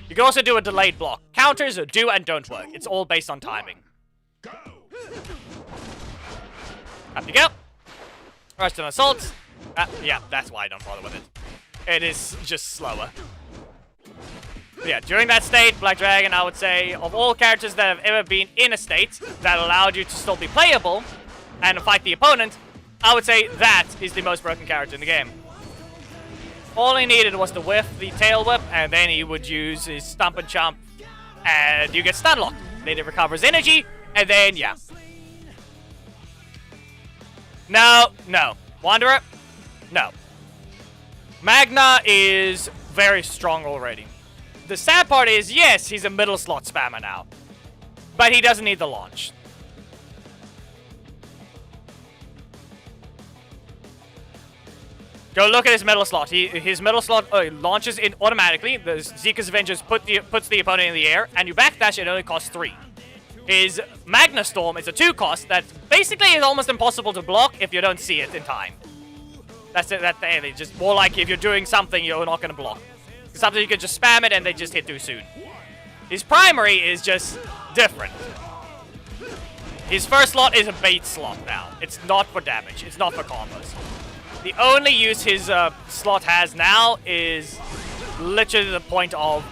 You can also do a delayed block. Counters do and don't work. It's all based on timing. Up you go. Rush to an assault. Yeah, that's why I don't bother with it. It is just slower. But yeah, during that state, Black Dragon, I would say, of all characters that have ever been in a state that allowed you to still be playable and fight the opponent, I would say that is the most broken character in the game. All he needed was to whiff the tail whip, and then he would use his Stomp and Chump, and you get stun locked. Then it recovers energy, and then, yeah. No. Wanderer? No. Magna is very strong already. The sad part is, yes, he's a middle slot spammer now. But he doesn't need the launch. Go look at his middle slot. His middle slot launches in automatically. The Zeke's Avengers puts the opponent in the air, and you backdash, it only costs 3. His Magna Storm is a 2 cost that basically is almost impossible to block if you don't see it in time. That's it. It's just more like if you're doing something, you're not going to block. Something you can just spam it and they just hit too soon. His primary is just different. His first slot is a bait slot now. It's not for damage. It's not for combos. The only use his slot has now is literally the point of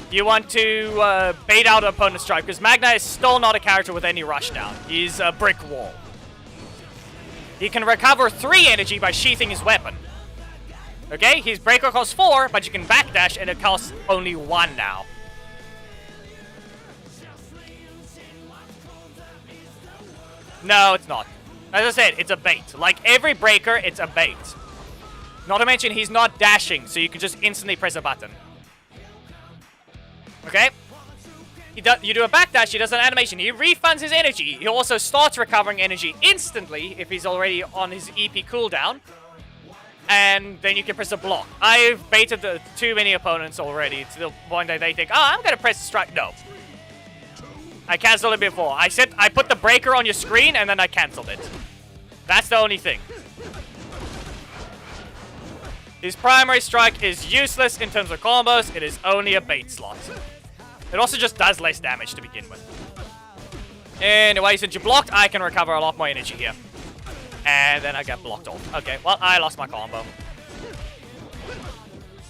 you want to bait out an opponent's strike, because Magna is still not a character with any rushdown. He's a brick wall. He can recover 3 energy by sheathing his weapon. Okay, his breaker costs 4, but you can backdash and it costs only 1 now. No, it's not. As I said, it's a bait. Like every breaker, it's a bait. Not to mention, he's not dashing, so you can just instantly press a button. Okay? You do a backdash, he does an animation. He refunds his energy. He also starts recovering energy instantly if he's already on his EP cooldown. And then you can press a block. I've baited too many opponents already to the point that they think, oh, I'm going to press a strike. No. I canceled it before. I put the breaker on your screen and then I canceled it. That's the only thing. His primary strike is useless in terms of combos. It is only a bait slot. It also just does less damage to begin with. Anyway, since you blocked, I can recover a lot more energy here. And then I get blocked off. Okay, well, I lost my combo.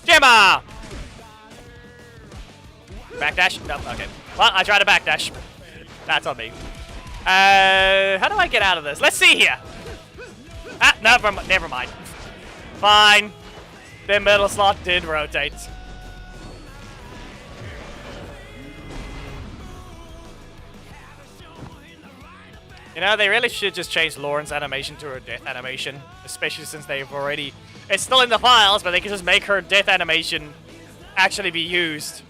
Gemma! Backdash? No, okay. Well, I tried to backdash. That's on me. How do I get out of this? Let's see here. Never mind. Fine. The middle slot did rotate. You know, they really should just change Lauren's animation to her death animation. Especially since they've already... It's still in the files, but they can just make her death animation actually be used.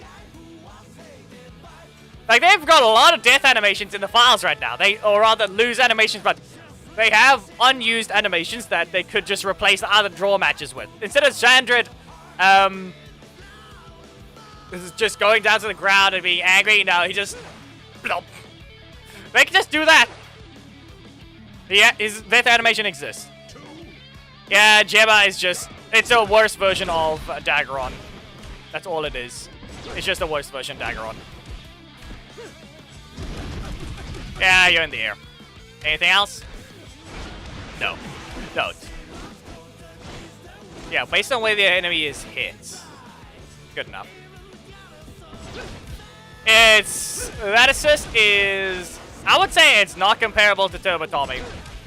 Like, they've got a lot of death animations in the files right now. Or rather, lose animations, but they have unused animations that they could just replace other draw matches with. Instead of Chandrid, just going down to the ground and being angry, no, he just... Blop. They can just do that. Yeah, his death animation exists. Yeah, Gemma is just... It's a worse version of Daggeron. That's all it is. It's just a worse version of Daggeron. Yeah, you're in the air. Anything else? No. Don't. Yeah, based on where the enemy is hit. Good enough. That assist is... I would say it's not comparable to Turbo Tommy.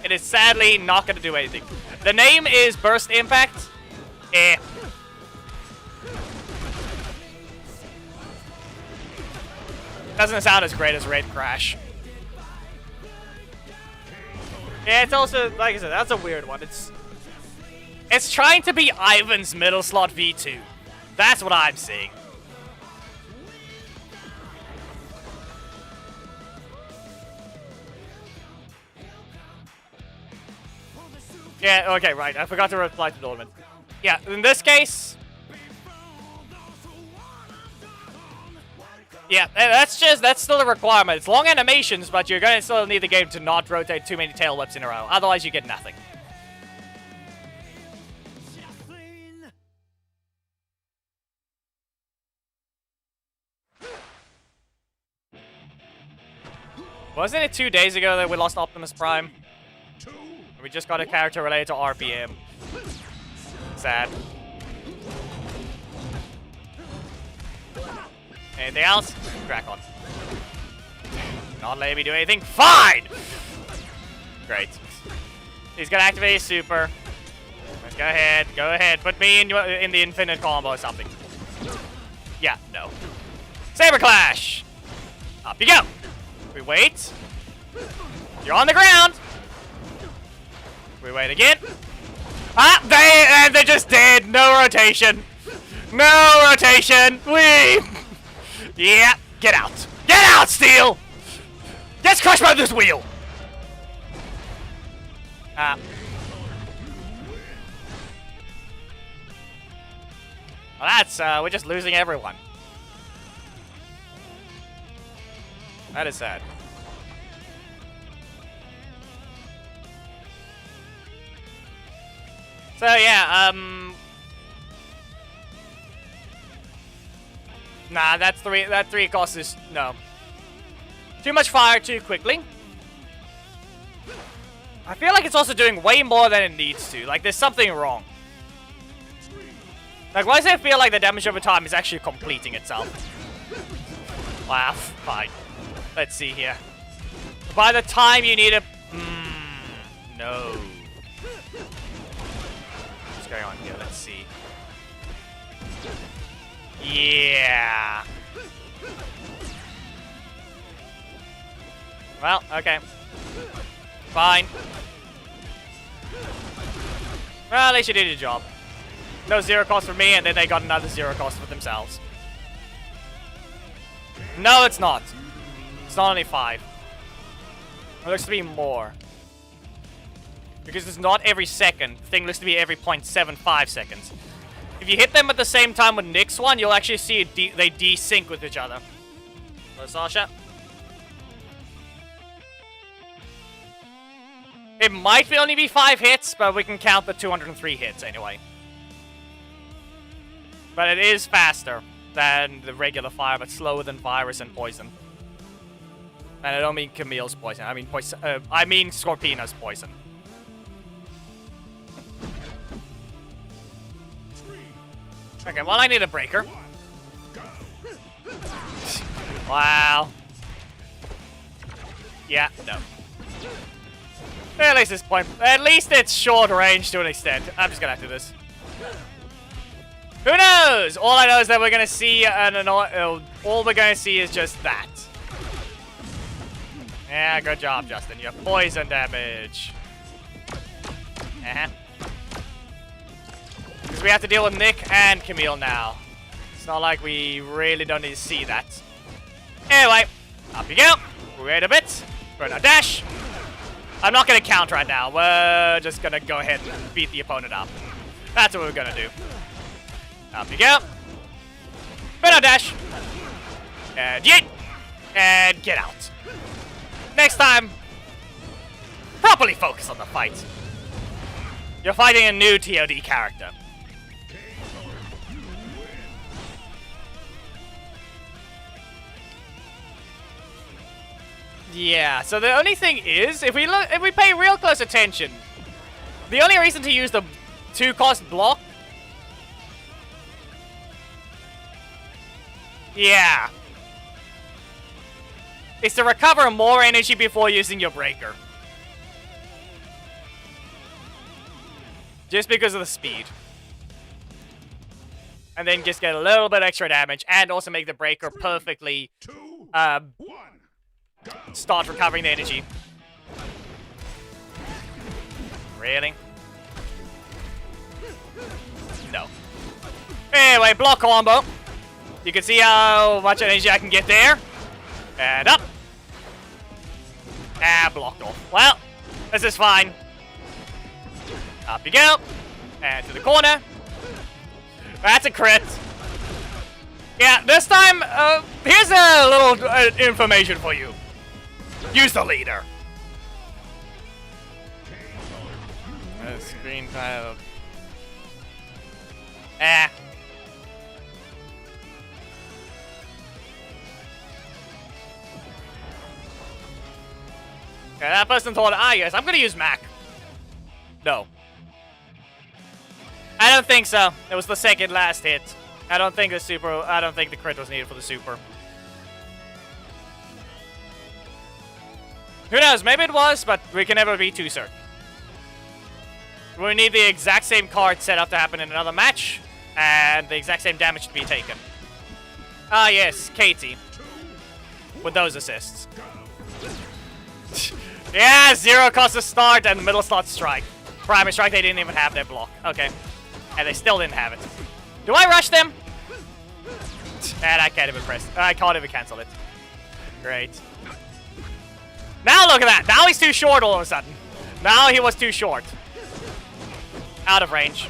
It is sadly not going to do anything. The name is Burst Impact. Doesn't sound as great as Raid Crash. Yeah, it's also, like I said, that's a weird one. It's trying to be Ivan's middle slot V2. That's what I'm seeing. Yeah, okay, right. I forgot to reply to Dorman. Yeah, in this case... Yeah, that's still a requirement. It's long animations, but you're gonna still need the game to not rotate too many tail whips in a row. Otherwise, you get nothing. Wasn't it 2 days ago that we lost Optimus Prime? We just got a character related to RPM. Sad. Anything else? Crack on. Not letting me do anything. Fine! Great. He's gonna activate his super. Let's go ahead. Go ahead. Put me in the infinite combo or something. Yeah, no. Saber Clash! Up you go! We wait. You're on the ground! We wait again. Ah! They just did! No rotation! No rotation! Yeah, get out! Get out, Steel! Get crushed by this wheel! Well, that's, we're just losing everyone. That is sad. So, yeah, nah, that 3 cost is... no. Too much fire too quickly. I feel like it's also doing way more than it needs to. Like, there's something wrong. Like, why does it feel like the damage over time is actually completing itself? Wow, fine. Let's see here. By the time you need a... no. What's going on here? Let's see. Yeah. Well, okay. Fine. Well, at least you did your job. No 0 cost for me, and then they got another 0 cost for themselves. No, it's not. It's not only 5. It looks to be more. Because it's not every second. The thing looks to be every 0.75 seconds. If you hit them at the same time with Nick's one, you'll actually see they desync with each other. Hello, Sasha. It might only be 5 hits, but we can count the 203 hits anyway. But it is faster than the regular fire, but slower than Virus and Poison. And I don't mean Camille's poison. I mean Scorpina's poison. Okay, well, I need a breaker. Wow. Yeah, no. At least this point, at least it's short range to an extent. I'm just gonna have to do this. Who knows? All I know is that we're gonna see all we're gonna see is just that. Yeah, good job, Justin. You have poison damage. Because we have to deal with Nick and Camille now. It's not like we really don't need to see that. Anyway, up you go. We wait a bit. We're gonna dash. I'm not gonna count right now. We're just gonna go ahead and beat the opponent up. That's what we're gonna do. Up you go. We're dash. And yeet. And get out. Next time, properly focus on the fight. You're fighting a new TOD character. Yeah, so the only thing is, if we pay real close attention, the only reason to use the 2-cost block... Yeah. is to recover more energy before using your breaker. Just because of the speed. And then just get a little bit extra damage, and also make the breaker perfectly start recovering the energy. Really? No. Anyway, block combo. You can see how much energy I can get there. And up. And blocked off. Well, this is fine. Up you go. And to the corner. That's a crit. Yeah, this time, here's a little information for you. Use the leader. Screen tile. Okay, that person told, yes, I'm gonna use Mac. No. I don't think so. It was the second last hit. I don't think the crit was needed for the super. Who knows? Maybe it was, but we can never be too certain. We need the exact same card set up to happen in another match, and the exact same damage to be taken. Ah, yes, Katie. With those assists. Yeah, 0 cost to start and middle slot strike. Primary strike, they didn't even have their block. Okay. And they still didn't have it. Do I rush them? And I can't even I can't even cancel it. Great. Now look at that. Now he's too short all of a sudden. Now he was too short. Out of range.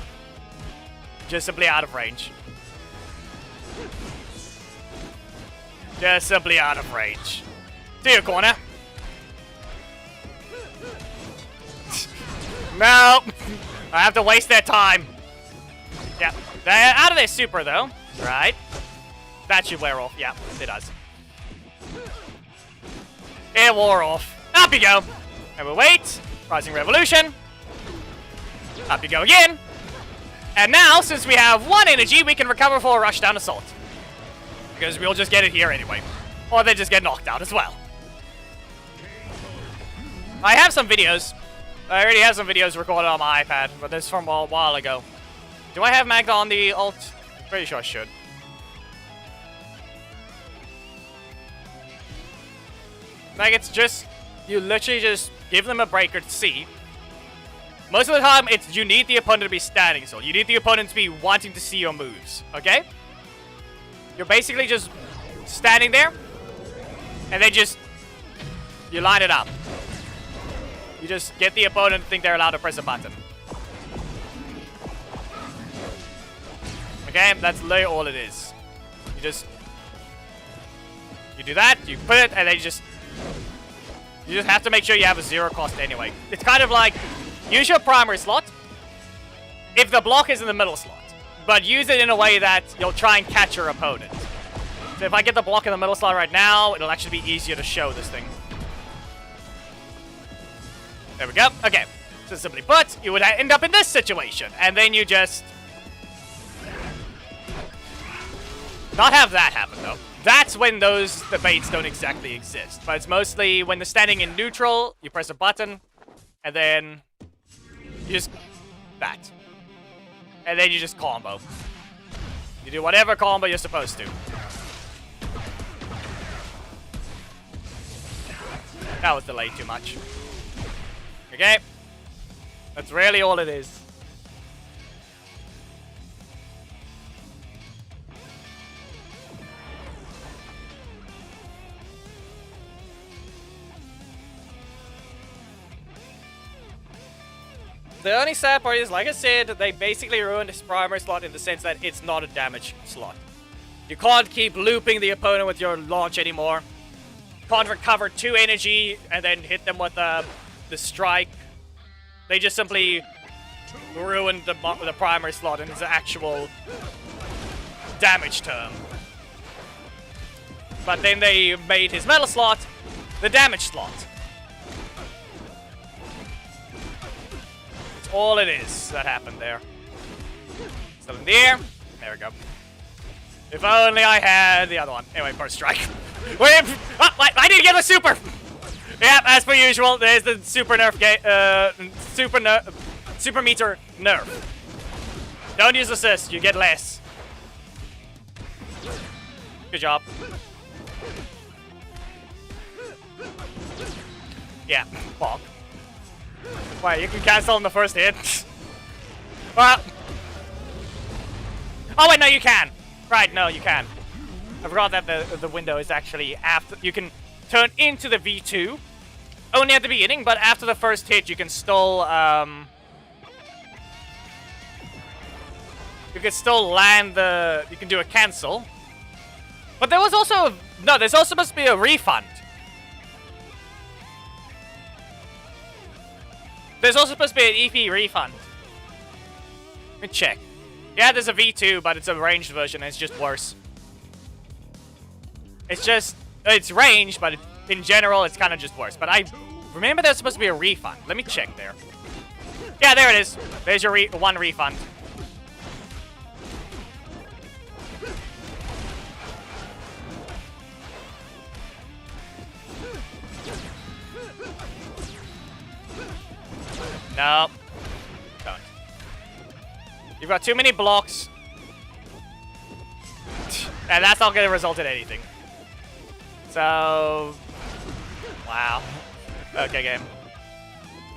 Just simply out of range. Just simply out of range. To your corner. No. I have to waste their time. Yeah. They're out of their super, though. Right. That should wear off. Yeah, it does. It wore off. Up you go. And we'll wait. Rising Revolution. Up you go again. And now, since we have 1 energy, we can recover for a Rushdown Assault. Because we'll just get it here anyway. Or they just get knocked out as well. I have some videos. I already have some videos recorded on my iPad, but this is from a while ago. Do I have Magda on the ult? Pretty sure I should. Like, it's just, you literally just give them a breaker to see. Most of the time, it's you need the opponent to be standing still. You need the opponent to be wanting to see your moves, okay? You're basically just standing there, and then just, you line it up. You just get the opponent to think they're allowed to press a button. Okay, that's literally all it is. You do that, you put it, and then you just have to make sure you have a 0 cost anyway. It's kind of like, use your primary slot if the block is in the middle slot, but use it in a way that you'll try and catch your opponent. So if I get the block in the middle slot right now, it'll actually be easier to show this thing. There we go. Okay. So simply put, you would end up in this situation, and then you just not have that happen, though. That's when those debates don't exactly exist. But it's mostly when they're standing in neutral, you press a button, and then you just that. And then you just combo. You do whatever combo you're supposed to. That was delayed too much. Okay? That's really all it is. The only sad part is, like I said, they basically ruined his primary slot in the sense that it's not a damage slot. You can't keep looping the opponent with your launch anymore. You can't recover 2 energy and then hit them with the strike. They just simply ruined the primary slot in its actual damage term. But then they made his metal slot the damage slot. That's all it is that happened there. Still in the air. There we go. If only I had the other one. Anyway, burst strike. Wait, oh, I didn't get the super! Yep, as per usual, there's the super nerf super meter nerf. Don't use assist, you get less. Good job. Yeah, bonk. Wait, you can cancel on the first hit? Well. Oh wait, no, you can. Right, no, you can. I forgot that the window is actually after. You can turn into the V2 only at the beginning, but after the first hit, you can still land the. You can do a cancel. But there was also no. There's also supposed to be a refund. There's also supposed to be an EP refund. Let me check. Yeah, there's a V2, but it's a ranged version, and it's just worse. It's ranged, but in general, it's kind of just worse. But I remember there's supposed to be a refund. Let me check there. Yeah, there it is. There's your one refund. No. Don't. You've got too many blocks. And that's not going to result in anything. So... Wow. Okay, game.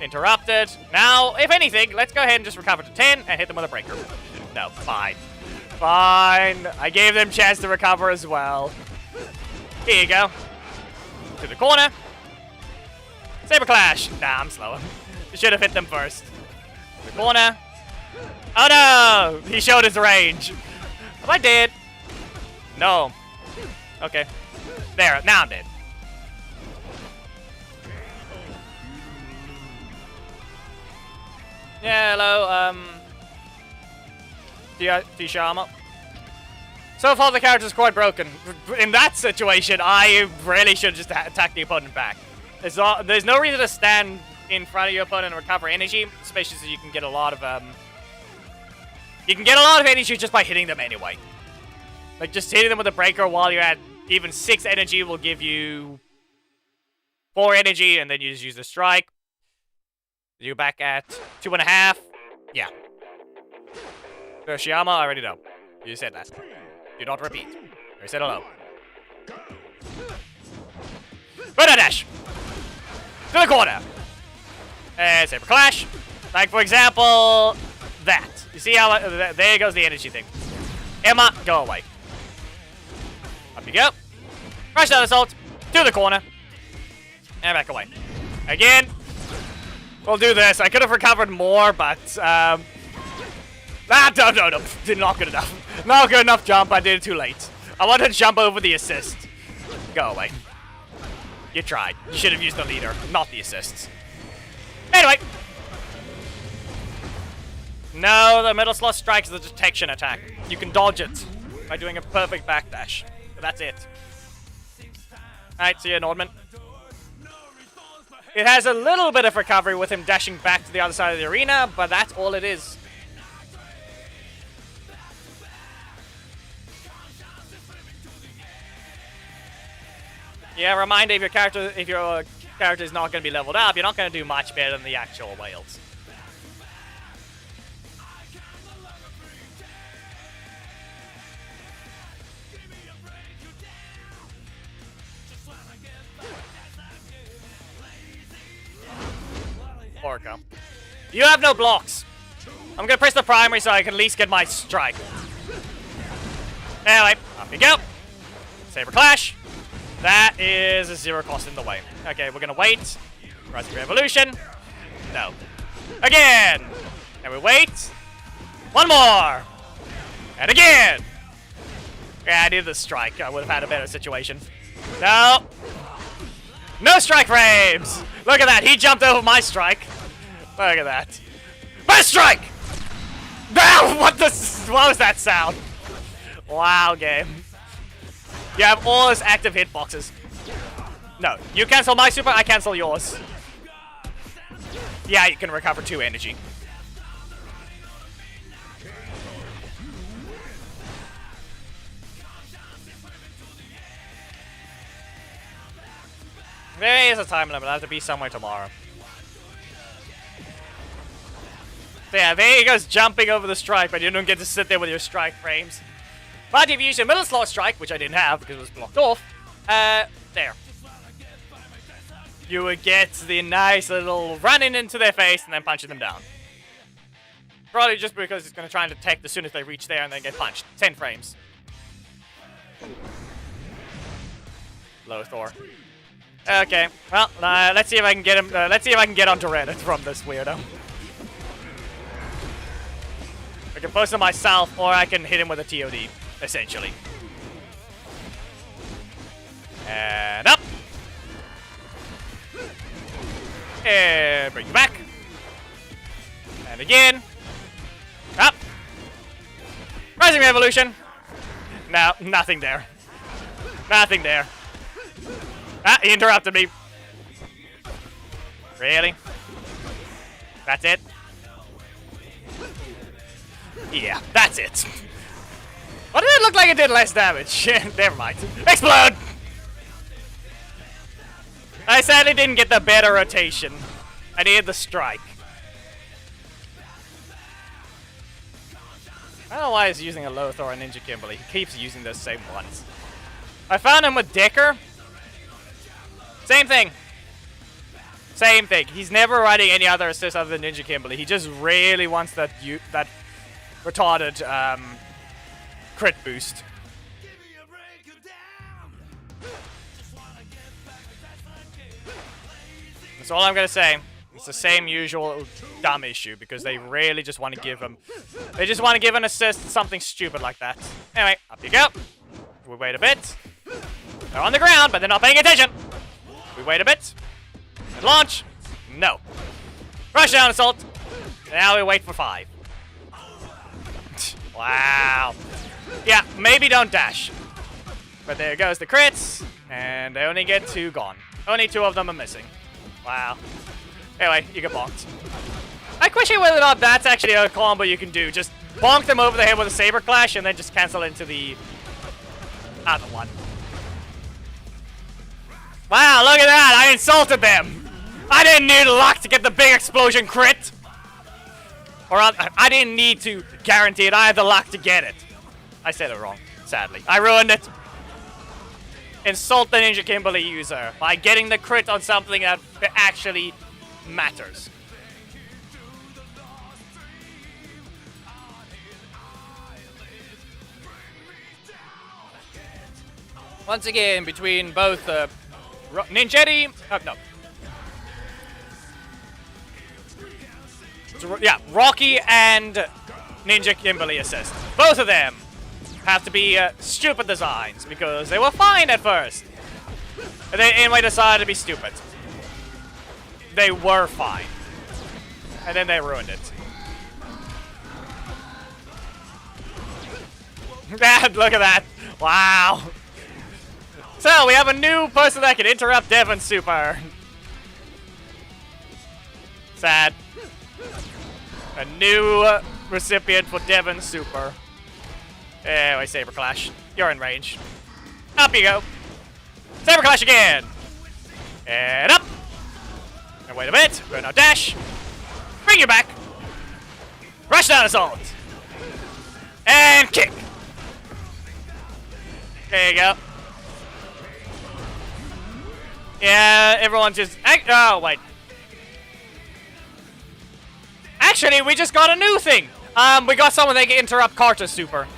Interrupted. Now, if anything, let's go ahead and just recover to 10 and hit them with a breaker. No, fine. Fine. I gave them a chance to recover as well. Here you go. To the corner. Saber Clash. Nah, I'm slow. You should have hit them first. The corner. Oh no! He showed his range. Am I dead? No. Okay. There, now I'm dead. Yeah, hello, T-Sharma. So far the character's quite broken. In that situation, I really should just attack the opponent back. There's no reason to stand in front of your opponent and recover energy, especially so you can get a lot of energy just by hitting them anyway. Like just hitting them with a breaker while you're at even 6 energy will give you 4 energy, and then you just use the strike. You're back at 2.5. Yeah. Shiyama, I already know. You said that. Do not repeat. I said hello. Butter dash! To the corner! And Saber Clash. Like, for example, that. You see how... there goes the energy thing. Emma, go away. Up you go. Rush down assault. To the corner. And back away. Again. We'll do this. I could have recovered more, but... no. Not good enough. Not good enough jump. I did it too late. I wanted to jump over the assist. Go away. You tried. You should have used the leader, not the assists. Anyway. No, the middle slot strike is a detection attack. You can dodge it by doing a perfect backdash. But that's it. Alright, see you, Nordman. It has a little bit of recovery with him dashing back to the other side of the arena, but that's all it is. Yeah, reminder, if your character is not going to be leveled up, you're not going to do much better than the actual whales. Orca. You have no blocks. I'm going to press the primary so I can at least get my strike. Anyway, up we go. Saber Clash. That is a 0 cost in the way. Okay, we're gonna wait. Rising Revolution. No. Again! And we wait. One more! And again! Yeah, I needed the strike. I would have had a better situation. No! No strike frames! Look at that, he jumped over my strike. Look at that. First strike! No! What was that sound? Wow, game. You have all his active hitboxes. No, you cancel my super, I cancel yours. Yeah, you can recover 2 energy. There is a time limit. I'll have to be somewhere tomorrow. So yeah, there he goes jumping over the strike, but you don't get to sit there with your strike frames. But if you use your middle slot strike, which I didn't have because it was blocked off, there. You would get the nice little running into their face and then punching them down. Probably just because it's going to try and detect as soon as they reach there and then get punched. 10 frames. Low Thor. Okay, well, let's see if I can get him. Let's see if I can get onto Reddit from this weirdo. I can post it myself, or I can hit him with a TOD, essentially. And up. And bring you back. And again. Up. Rising Revolution. No, nothing there. Nothing there. Ah, he interrupted me. Really? That's it? Yeah, that's it. Why did it look like it did less damage? Never mind. Explode! I sadly didn't get the better rotation. I needed the strike. I don't know why he's using a Lothar and Ninja Kimberly. He keeps using those same ones. I found him with Dicker. Same thing. Same thing. He's never riding any other assist other than Ninja Kimberly. He just really wants that retarded crit boost. That's all I'm gonna say. It's the same usual dumb issue because they really just want to give him. They just want to give an assist something stupid like that. Anyway, up you go. We wait a bit. They're on the ground, but they're not paying attention. We wait a bit. And launch. No. Rush down assault. Now we wait for 5. Wow. Yeah, maybe don't dash. But there goes the crits. And they only get 2 gone. Only 2 of them are missing. Wow. Anyway, you get bonked. I question whether or not that's actually a combo you can do. Just bonk them over the head with a Saber Clash and then just cancel into the other one. Wow, look at that! I insulted them! I didn't need luck to get the big explosion crit! Or I didn't need to guarantee it, I had the luck to get it. I said it wrong, sadly. I ruined it. Insult the Ninja Kimberly user by getting the crit on something that actually matters. Once again, between both Ninjetti, no. Yeah, Rocky and Ninja Kimberly assist. Both of them have to be stupid designs because they were fine at first. And they anyway decided to be stupid. They were fine. And then they ruined it. Dad, look at that. Wow. So, we have a new person that can interrupt Devon's super. Sad. A new recipient for Devon's super. Anyway, Saber Clash. You're in range. Up you go. Saber Clash again. And up. And wait a bit. We're now dash. Bring you back. Rush down assault. And kick. There you go. Yeah, everyone just... Oh, wait. Actually, we just got a new thing. We got someone that can interrupt Carter's super.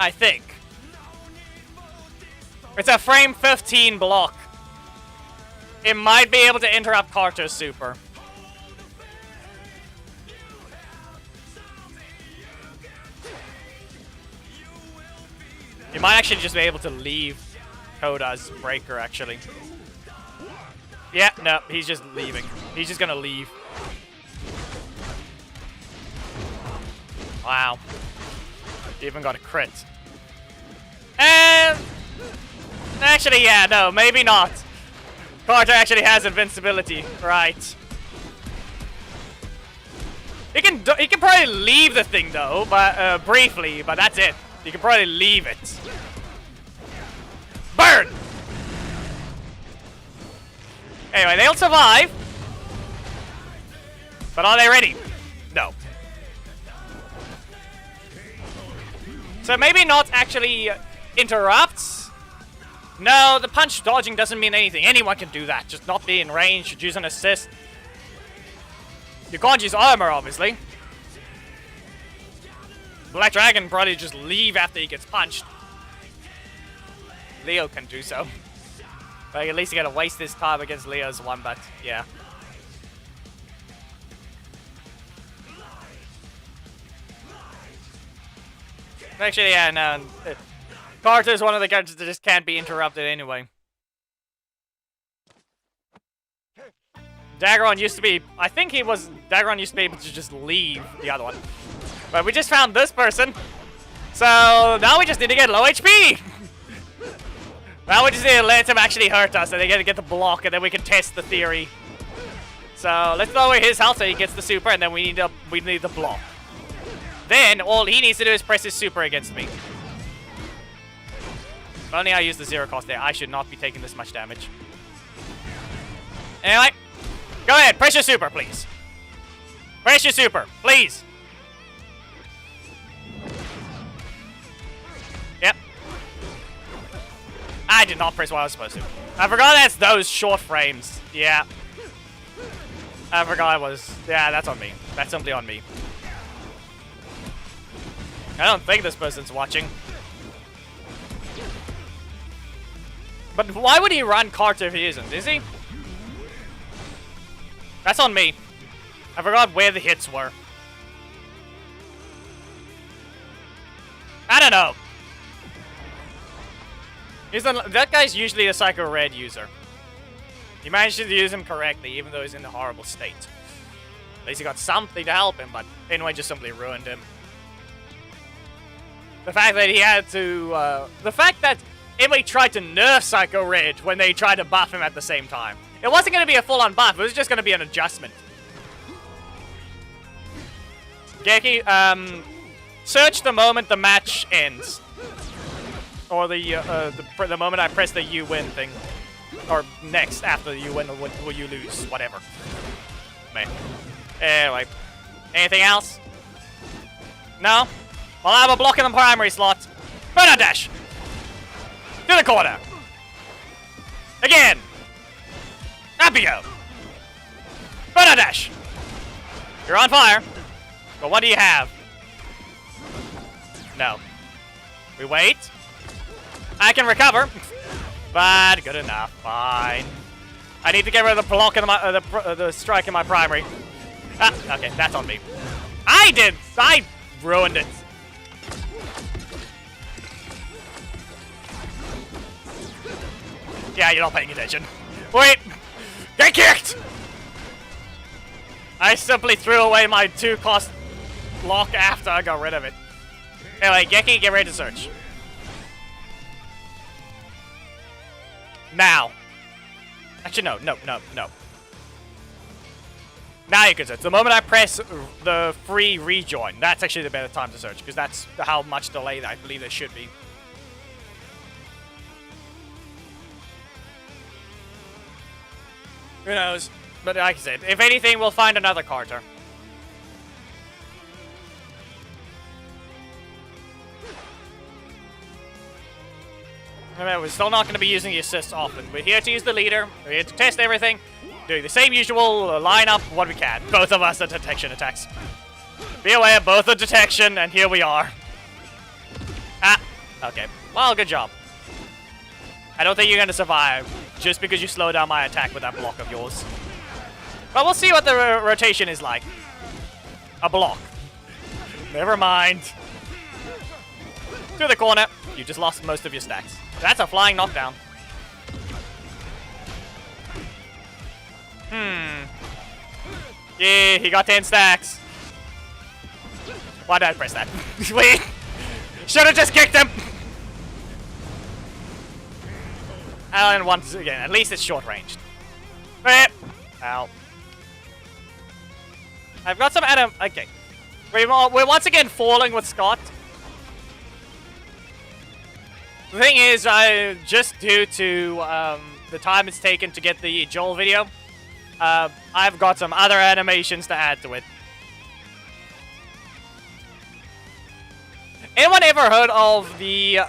I think. It's a frame 15 block. It might be able to interrupt Carter's super. You might actually just be able to leave Koda's breaker, actually. Yeah, no, he's just leaving. He's just gonna leave. Wow. He even got a crit. And... actually, yeah, no, maybe not. Carter actually has invincibility. Right. He can probably leave the thing though, but briefly, but that's it. You can probably leave it. Burn! Anyway, they'll survive. But are they ready? No. So maybe not actually interrupts. No, the punch dodging doesn't mean anything. Anyone can do that. Just not be in range, use an assist. You can't use armor, obviously. Black Dragon probably just leave after he gets punched. Leo can do so. Like, at least you gotta waste this time against Leo's one, but yeah. Actually, yeah, no. Carter's one of the characters that just can't be interrupted anyway. Daggeron used to be, I think Daggeron used to be able to just leave the other one. But we just found this person. So now we just need to get low HP. Now we just need to let him actually hurt us and they gotta get the block and then we can test the theory. So let's lower his health so he gets the super and then we need the block. Then all he needs to do is press his super against me. If only I used the zero cost there. I should not be taking this much damage. Anyway, go ahead, press your super, please. Press your super, please. Yep. I did not press what I was supposed to. I forgot that's those short frames. Yeah. I forgot it was. Yeah, that's on me. That's simply on me. I don't think this person's watching. But why would he run Carter if he isn't? Is he? That's on me. I forgot where the hits were. I don't know. That guy's usually a Psycho Red user. He managed to use him correctly, even though he's in a horrible state. At least he got something to help him, but anyway, just simply ruined him. The fact that he had to, the fact that Emily tried to nerf Psycho Red when they tried to buff him at the same time. It wasn't going to be a full-on buff, it was just going to be an adjustment. Geki, search the moment the match ends. Or the moment I press the you win thing. Or next, after you win or you lose, whatever. Man. Anyway. Anything else? No? Well, I have a block in the primary slot. Burner dash! To the corner! Again! Appio! Burner dash! You're on fire. But what do you have? No. We wait. I can recover. But good enough. Fine. I need to get rid of the block in the strike in my primary. Ah, okay, that's on me. I ruined it. Yeah, you're not paying attention. Wait! Get kicked! I simply threw away my 2-cost block after I got rid of it. Anyway, Geki, get ready to search. Now. Actually, no. Now you can search. The moment I press the free rejoin, that's actually the better time to search, because that's how much delay I believe there should be. Who knows? But like I said, if anything, we'll find another Carter. Remember, we're still not going to be using the assists often. We're here to use the leader. We're here to test everything. Doing the same usual lineup, what we can. Both of us are detection attacks. Be aware, both are detection, and here we are. Ah, okay. Well, good job. I don't think you're going to survive, just because you slow down my attack with that block of yours. But we'll see what the rotation is like. A block. Never mind. To the corner. You just lost most of your stacks. That's a flying knockdown. Yeah, he got 10 stacks. Why did I press that? Wait. Should have just kicked him. And once again, at least it's short ranged. Ow. I've got some Adam. Okay. We're once again falling with Scott. The thing is, just due to the time it's taken to get the Joel video, I've got some other animations to add to it. Anyone ever heard of the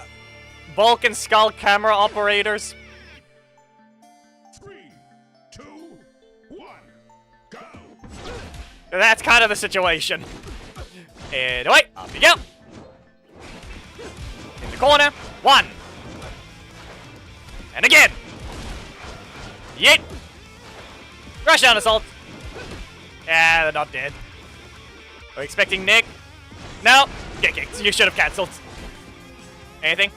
Vulcan Skull camera operators? 3, 2, 1, go! That's kind of the situation. Anyway, up you go. In the corner. 1. And again. Yeet. Rush down assault. Yeah, they're not dead. Are we expecting Nick? No. Get kicked. You should have cancelled. Anything?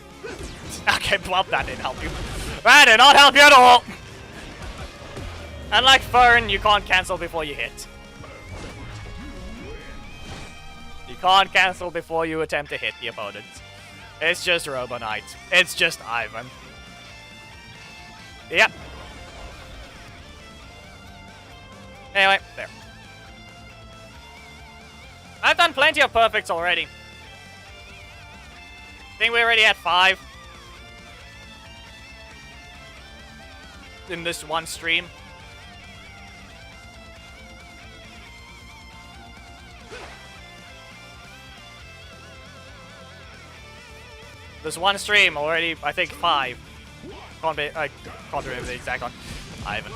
Okay, well, that didn't help you. That did not help you at all. Unlike Fern, you can't cancel before you hit. You can't cancel before you attempt to hit the opponent. It's just Robo Knight. It's just Ivan. Yep. Anyway, there. I've done plenty of perfects already. I think we're already at 5. In this one stream. This one stream already, I think 5. I can't remember the exact one. Ivan.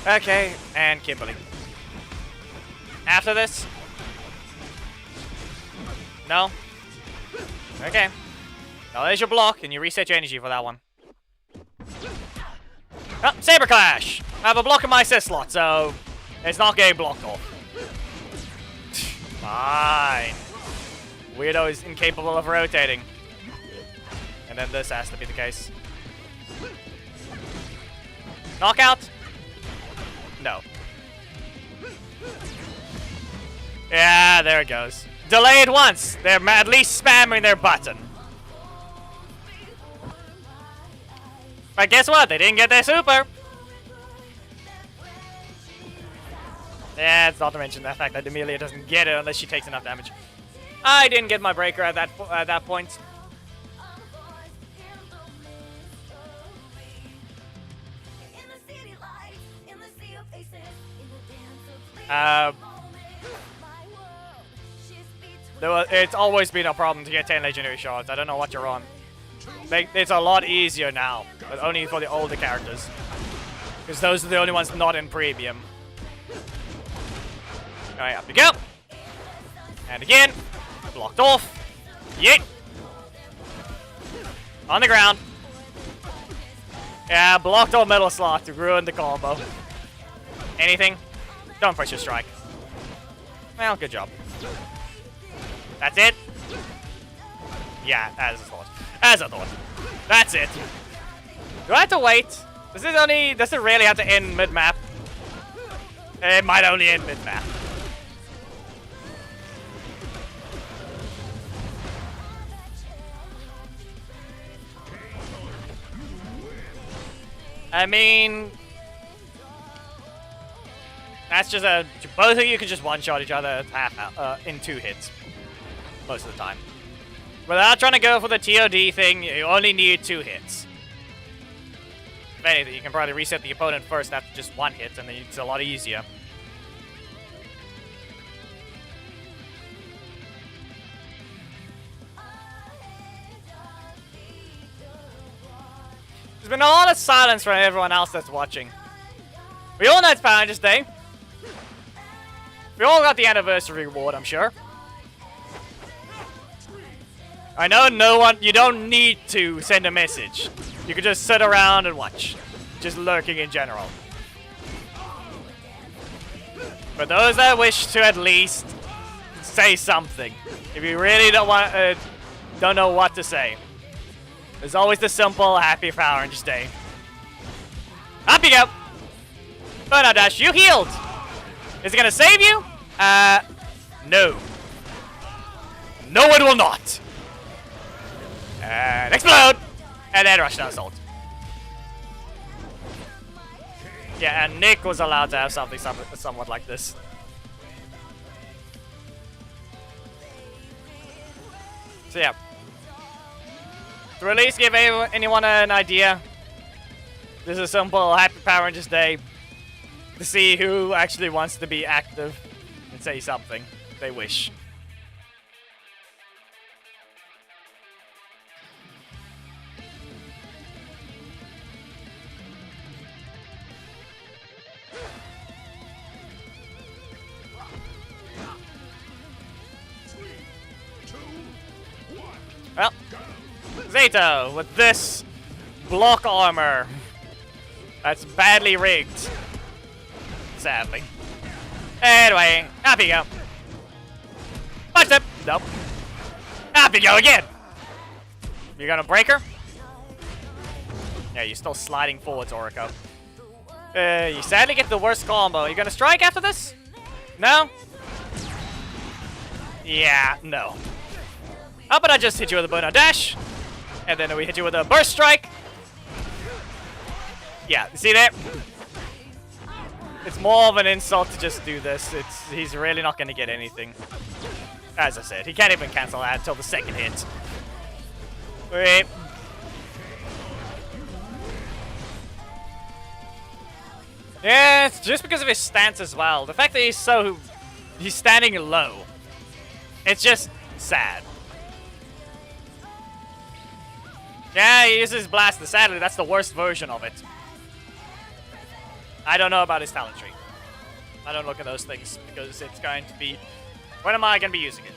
Okay, and Kimberly. After this? No? Okay. Now there's your block, and you reset your energy for that one. Oh, Saber Clash! I have a block in my assist slot, so it's not getting blocked off. Fine. Weirdo is incapable of rotating. And then this has to be the case. Knockout? No. Yeah, there it goes. Delayed once. They're at least spamming their button. But guess what? They didn't get their super. Yeah, it's not to mention the fact that Amelia doesn't get it unless she takes enough damage. I didn't get my breaker at that point. It's always been a problem to get 10 legendary shards. I don't know what you're on. It's a lot easier now, but only for the older characters. Because those are the only ones not in premium. Alright, up you go. And again. Blocked off. Yeet. On the ground. Yeah, blocked off metal slot to ruin the combo. Anything? Don't press your strike. Well, good job. That's it? Yeah, as I thought. As I thought. That's it. Do I have to wait? Does it really have to end mid-map? It might only end mid-map. I mean... That's just a... Both of you can just one-shot each other in 2 hits. Most of the time. Without trying to go for the TOD thing, you only need 2 hits. If anything, you can probably reset the opponent first after just 1 hit, and then it's a lot easier. There's been a lot of silence from everyone else that's watching. We all know it's Valentine's Day. We all got the anniversary reward, I'm sure. I know no one, you don't need to send a message. You can just sit around and watch. Just lurking in general. But those that wish to at least say something. If you really don't know what to say. There's always the simple, happy Valentine's Day. Up you go! Burnout Dash, you healed! Is it gonna save you? No. No, it will not! And explode! And then rush down assault. Yeah, and Nick was allowed to have something somewhat like this. So yeah. To at least give anyone an idea, this is a simple Happy Power Rangers Day to see who actually wants to be active and say something they wish. Well, Zato with this block armor that's badly rigged, sadly. Anyway, up you go. Punch them. Nope. Up you go again. You gonna break her? Yeah, you're still sliding forwards, Orico. You sadly get the worst combo. You gonna strike after this? No? Yeah, no. How about I just hit you with a burnout dash? And then we hit you with a burst strike. Yeah, see that? It's more of an insult to just do this. He's really not going to get anything. As I said, he can't even cancel that until the second hit. Wait. Yeah, it's just because of his stance as well. The fact that he's standing low. It's just sad. Yeah, he uses Blaster. Sadly, that's the worst version of it. I don't know about his talent tree. I don't look at those things because it's going to be... When am I going to be using it?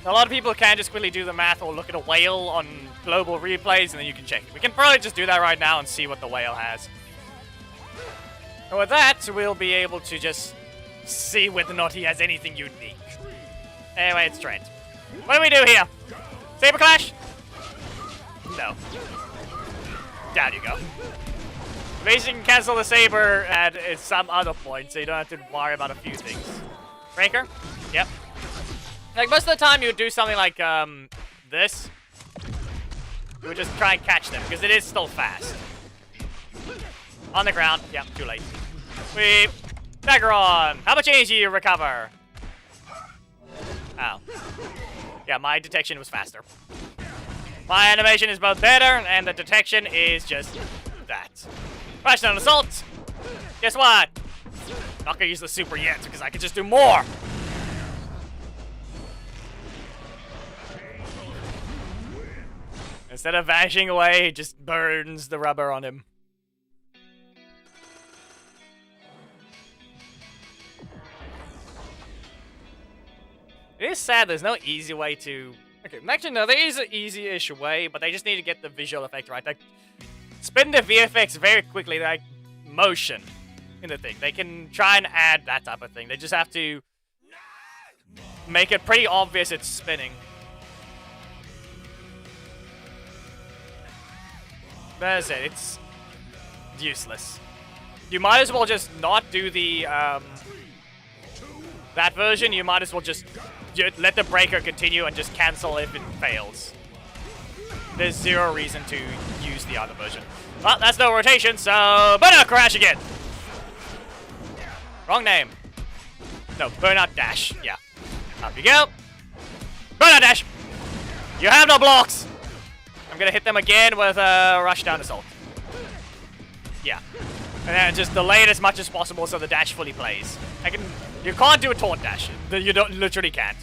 A lot of people can just quickly do the math or look at a whale on global replays and then you can check it. We can probably just do that right now and see what the whale has. And with that, we'll be able to just see whether or not he has anything unique. Anyway, it's Trent. What do we do here? Saber Clash? No. Down you go. At least you can cancel the Saber at some other point, so you don't have to worry about a few things. Breaker? Yep. Like, most of the time you would do something like, this. You would just try and catch them, because it is still fast. On the ground. Yep, too late. Sweep. Dagger on. How much energy you recover? Ow. Yeah, my detection was faster. My animation is both better, and the detection is just that. Flash down assault. Guess what? Not gonna use the super yet, because I can just do more. Instead of vanishing away, it just burns the rubber on him. It is sad there's no easy way to... Okay, actually, no, there is an easy-ish way, but they just need to get the visual effect right. Like, spin the VFX very quickly, like, motion in the thing. They can try and add that type of thing. They just have to make it pretty obvious it's spinning. That's it. It's useless. You might as well just not do the, that version. You might as well just let the breaker continue and just cancel if it fails. There's zero reason to use the other version. Well, that's no rotation, so Burnout Crash again. Wrong name. No, Burnout Dash. Yeah. Up you go. Burnout Dash. You have no blocks. I'm gonna hit them again with a Rush Down Assault. Yeah. And then just delay it as much as possible so the dash fully plays. You can't do a taunt dash. You literally can't.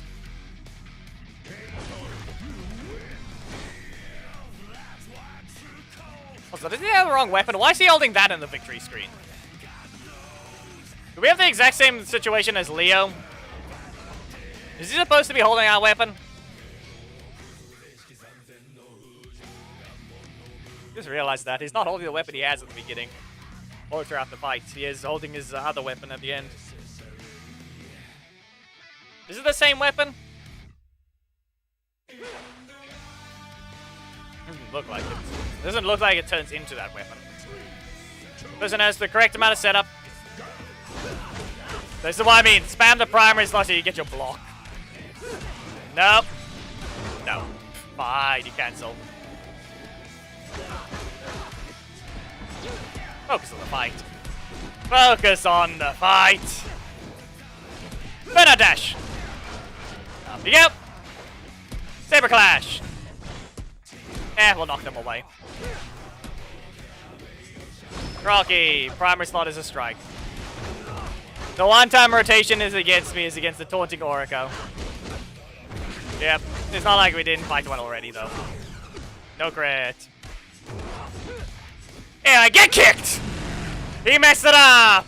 Also, does he have the wrong weapon? Why is he holding that in the victory screen? Do we have the exact same situation as Leo? Is he supposed to be holding our weapon? Just realized that. He's not holding the weapon he has at the beginning. Or throughout the fight. He is holding his other weapon at the end. Is it the same weapon? Doesn't look like it. Doesn't look like it turns into that weapon. Person has the correct amount of setup. This is what I mean. Spam the primary slot so you get your block. Nope. No. Fine, you cancel. Focus on the fight. Focus on the fight. Burnout Dash. Up you go. Saber Clash! We'll knock them away. Rocky, primary slot is a strike. The one-time rotation is against me, is against the Taunting Orico. Yep, it's not like we didn't fight one already, though. No crit. Yeah, I get kicked! He messed it up!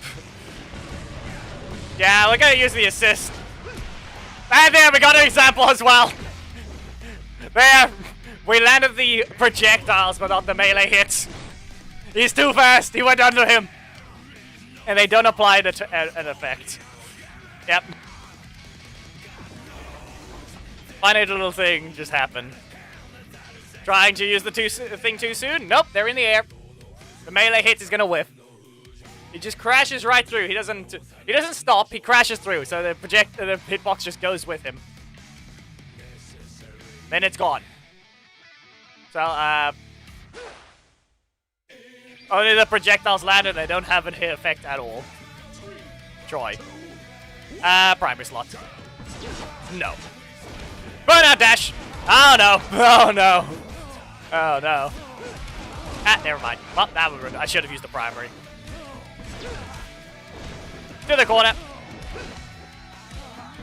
Yeah, we're gonna use the assist. And there, we got an example as well. There, we landed the projectiles, but not the melee hits. He's too fast, he went under him. And they don't apply an effect. Yep. Funny little thing just happened. Trying to use the thing too soon? Nope, they're in the air. The melee hits is gonna whiff. He just crashes right through. He doesn't stop. He crashes through. So the hitbox just goes with him. Then it's gone. So only the projectiles landed. They don't have an hit effect at all. Troy. Primary slot. No. Burnout dash. Oh no. Oh no. Oh no. Ah, never mind. Well, that would. I should have used the primary. To the corner.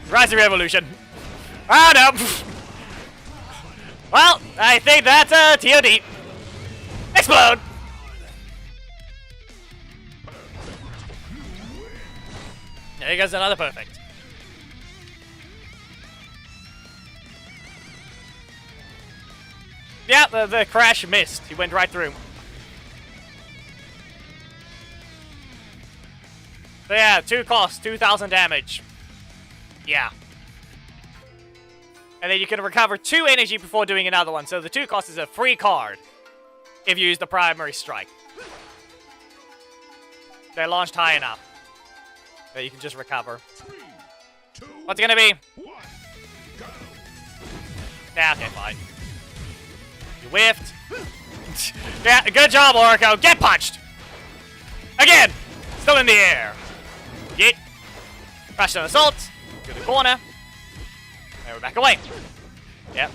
Rising Revolution. Ah, no. Well, I think that's a TOD. Explode. There he goes, another perfect. Yeah, the crash missed. He went right through. So yeah, 2 costs, 2,000 damage. Yeah. And then you can recover 2 energy before doing another one. So the 2 costs is a free card if you use the primary strike. They're launched high enough that you can just recover. What's it gonna be? Yeah, okay, fine. You whiffed. Yeah, good job, Orico. Get punched! Again! Still in the air. Yeet. Rush down assault. To the corner. And we're back away. Yep.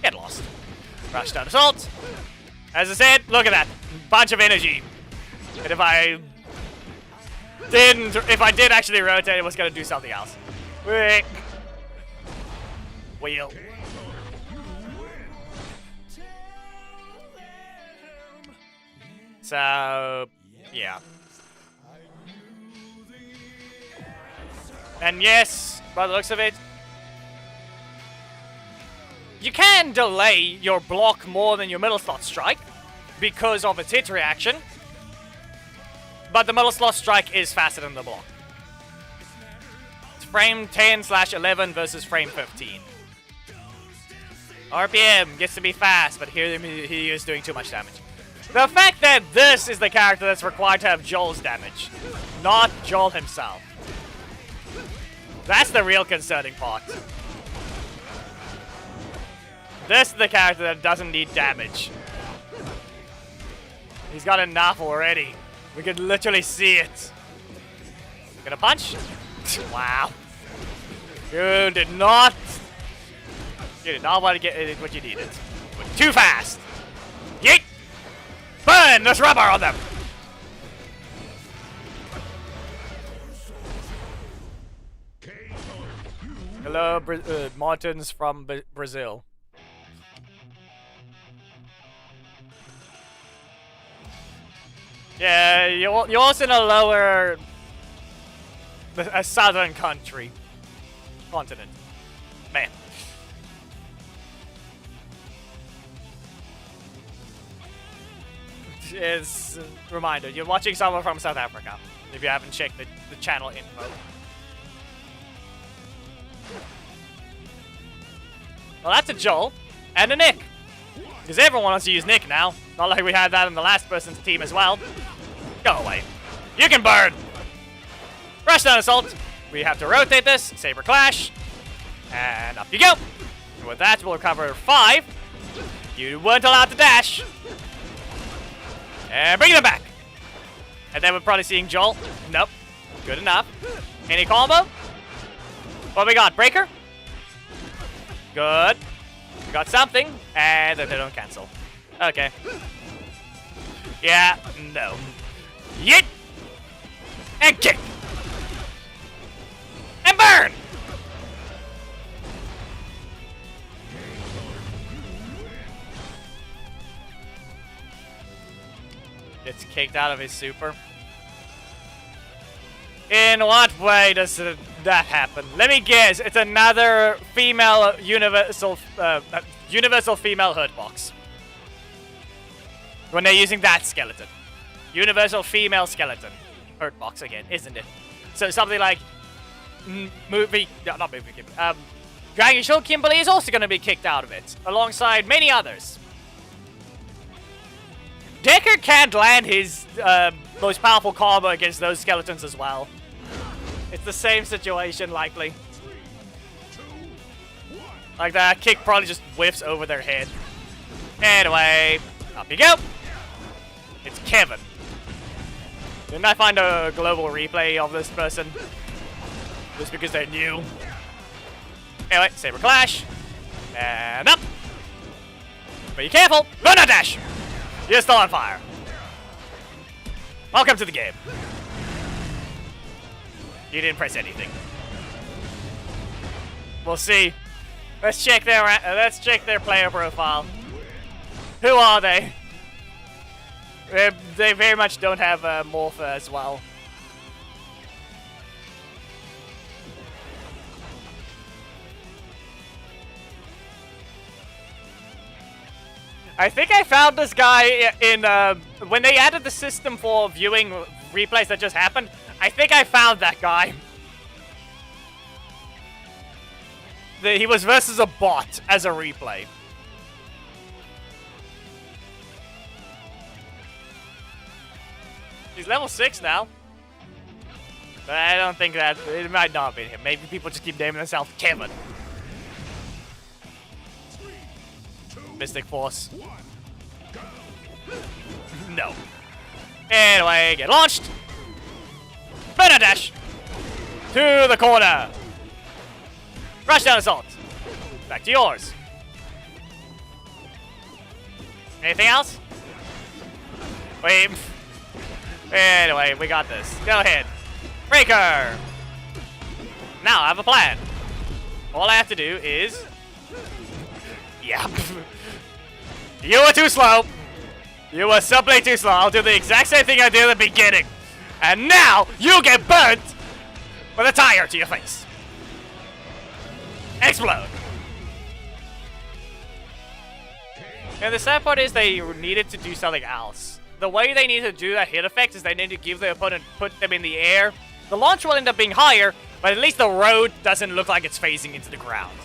Get lost. Rush down assault. As I said, look at that. Bunch of energy. And if I did actually rotate, it was gonna do something else. Wait. Wheel. So, yeah. And yes, by the looks of it, you can delay your block more than your middle slot strike because of its hit reaction. But the middle slot strike is faster than the block. It's frame 10/11 versus frame 15. RPM gets to be fast, but here he is doing too much damage. The fact that this is the character that's required to have Joel's damage, not Joel himself. That's the real concerning part. This is the character that doesn't need damage. He's got enough already. We could literally see it. Gonna punch? Wow. You did not want to get what you needed. But too fast. Yeet! Burn! There's rubber on them! Hello, Martins from Brazil. Yeah, you're also in a lower... a southern continent. Man. It's a reminder, you're watching someone from South Africa, if you haven't checked the channel info. Well, that's a Joel and a Nick. Because everyone wants to use Nick now. Not like we had that in the last person's team as well. Go away. You can burn! Rush down assault. We have to rotate this. Saber Clash. And up you go. And with that, we'll recover 5. You weren't allowed to dash. And bring them back. And then we're probably seeing Joel. Nope. Good enough. Any combo? What we got? Breaker? Good. We got something, and they don't cancel. Okay. Yeah, no. Yeet! And kick! And burn! Gets kicked out of his super. In what way does that happen? Let me guess. It's another female universal female hurt box. When they're using that skeleton. Universal female skeleton. Hurt box again, isn't it? So something like Dragon Shield Kimberly is also going to be kicked out of it, alongside many others. Decker can't land his most powerful combo against those skeletons as well. It's the same situation, likely. Like that kick probably just whiffs over their head. Anyway, up you go. It's Kevin. Didn't I find a global replay of this person? Just because they're new. Anyway, Saber Clash. And up. But be careful. No, no, dash. You're still on fire. Welcome to the game. You didn't press anything. We'll see. Let's check their player profile. Who are they? They very much don't have Morpha as well. I think I found this guy in when they added the system for viewing replays that just happened. I think I found that guy. He was versus a bot as a replay. He's level 6 now. But I don't think that... It might not be him. Maybe people just keep naming themselves Kevin. Mystic Force. No. Anyway, get launched. Banner dash. To the corner. Rush down assault. Back to yours. Anything else? Wait. Anyway, we got this. Go ahead. Breaker. Now I have a plan. All I have to do is... Yeah. You were too slow. You were simply too slow. I'll do the exact same thing I did at the beginning. And now you get burnt with a tire to your face. Explode. And the sad part is they needed to do something else. The way they need to do that hit effect is they need to give the opponent, put them in the air. The launch will end up being higher, but at least the road doesn't look like it's phasing into the ground.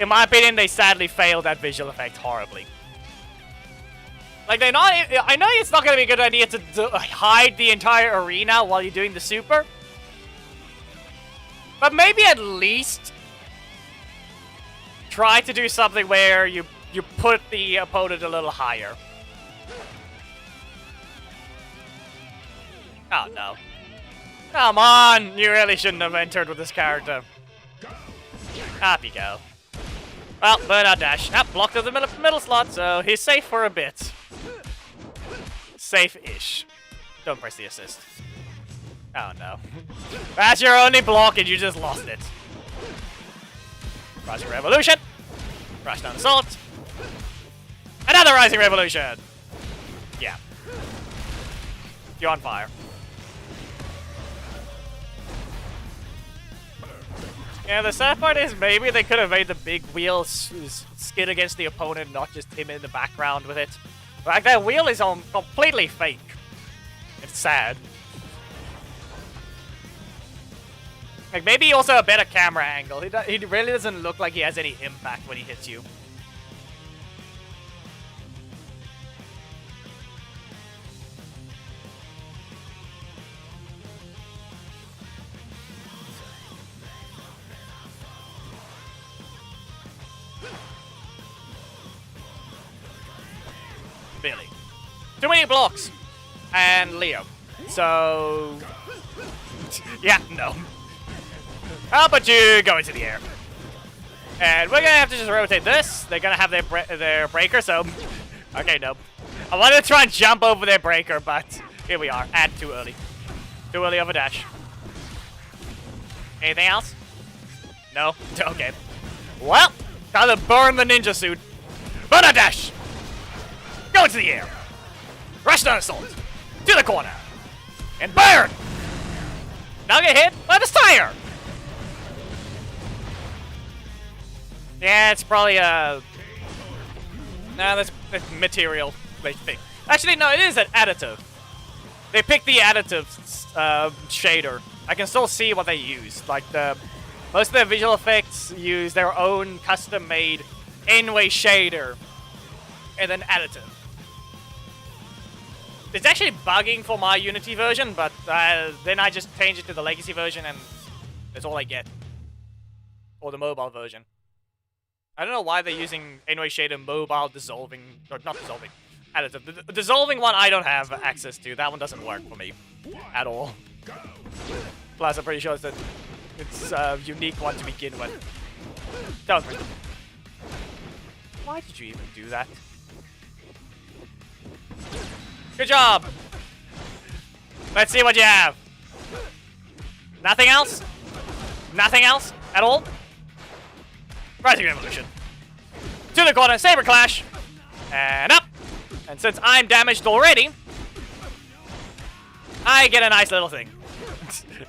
In my opinion, they sadly failed that visual effect horribly. Like, I know it's not going to be a good idea to hide the entire arena while you're doing the super. But maybe at least try to do something where you put the opponent a little higher. Oh, no. Come on! You really shouldn't have entered with this character. Up you go. Well, burnout dash. Blocked to the middle slot, so he's safe for a bit. Safe-ish. Don't press the assist. Oh, no. That's your only block, and you just lost it. Rising Revolution. Rush down assault. Another Rising Revolution! Yeah. You're on fire. Yeah, the sad part is maybe they could have made the big wheel skid against the opponent, not just him in the background with it. Like, that wheel is completely fake. It's sad. Like, maybe also a better camera angle. He really doesn't look like he has any impact when he hits you. Billy. Too many blocks. And Leo. So... yeah, no. How about you go into the air? And we're gonna have to just rotate this. They're gonna have their breaker, so... Okay, no. I wanted to try and jump over their breaker, but here we are. And too early. Too early of a dash. Anything else? No? Okay. Well, time to burn the ninja suit. Burn a dash! Go into the air. Rush down assault. To the corner. And burn! Now get hit by the tire! Yeah, it's probably no, that's material they pick. Actually, no, it is an additive. They picked the additive shader. I can still see what they use. Like most of their visual effects use their own custom-made in-way shader and then additive. It's actually bugging for my Unity version, but then I just change it to the Legacy version and that's all I get. Or the mobile version. I don't know why they're using in-way shader mobile dissolving, or not dissolving, additive. The dissolving one I don't have access to. That one doesn't work for me at all. Plus, I'm pretty sure it's a unique one to begin with. That was pretty... Why did you even do that? Good job! Let's see what you have. Nothing else? Nothing else at all? Rising Revolution. To the corner, Saber Clash. And up. And since I'm damaged already, I get a nice little thing.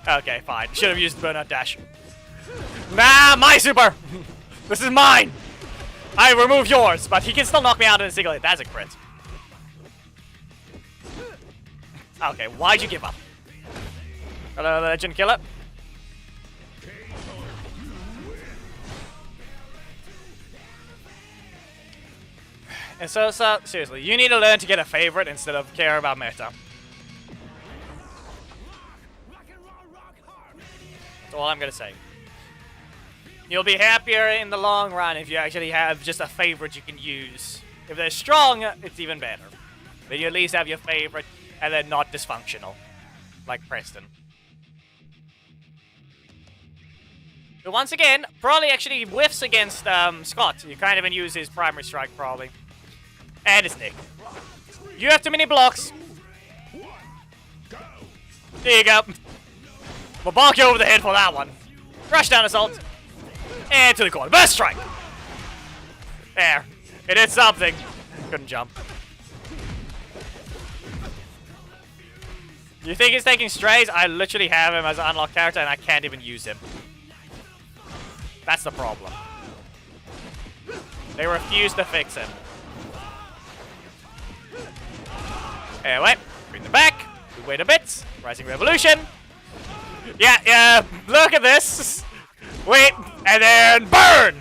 Okay, fine. Should have used Burnout Dash. Nah, my super! This is mine! I remove yours, but he can still knock me out in a single hit. That's a crit. Okay, why'd you give up? Hello, Legend Killer. And so, seriously, you need to learn to get a favorite instead of care about meta. That's all I'm gonna say. You'll be happier in the long run if you actually have just a favorite you can use. If they're strong, it's even better. Then you at least have your favorite, and they're not dysfunctional. Like Preston. But once again, probably actually whiffs against Scott. You can't even use his primary strike, probably. And it's Nick. You have too many blocks. There you go. We'll bonk you over the head for that one. Rush down assault. And to the corner. Burst strike. There. It did something. Couldn't jump. You think he's taking strays? I literally have him as an unlocked character and I can't even use him. That's the problem. They refuse to fix him. Anyway, bring them back. We wait a bit. Rising Revolution. Yeah, look at this. Wait, and then burn!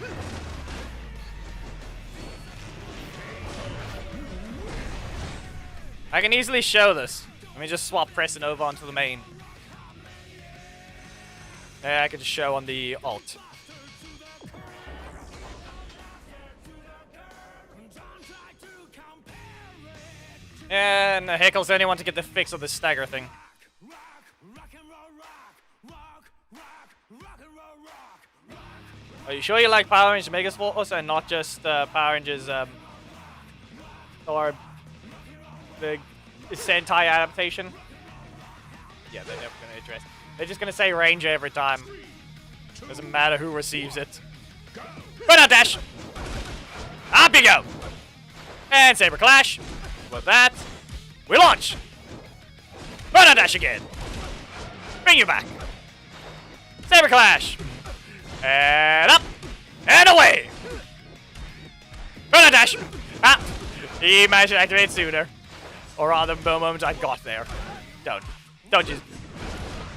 I can easily show this. Let me just swap Preston over onto the main. Yeah, I can just show on the alt. And Heckle's the only one to get the fix of the stagger thing. Are you sure you like Power Rangers Megaforce and not just Power Rangers or the Sentai adaptation? Yeah, they're never going to address. They're just going to say Ranger every time. Doesn't matter who receives it. Burnout Dash! Up you go! And Saber Clash. With that, we launch! Burnout Dash again! Bring you back! Saber Clash! And up! And away! Burnout Dash! Ah! He managed to activate sooner. Or rather, the moment I got there. Don't use...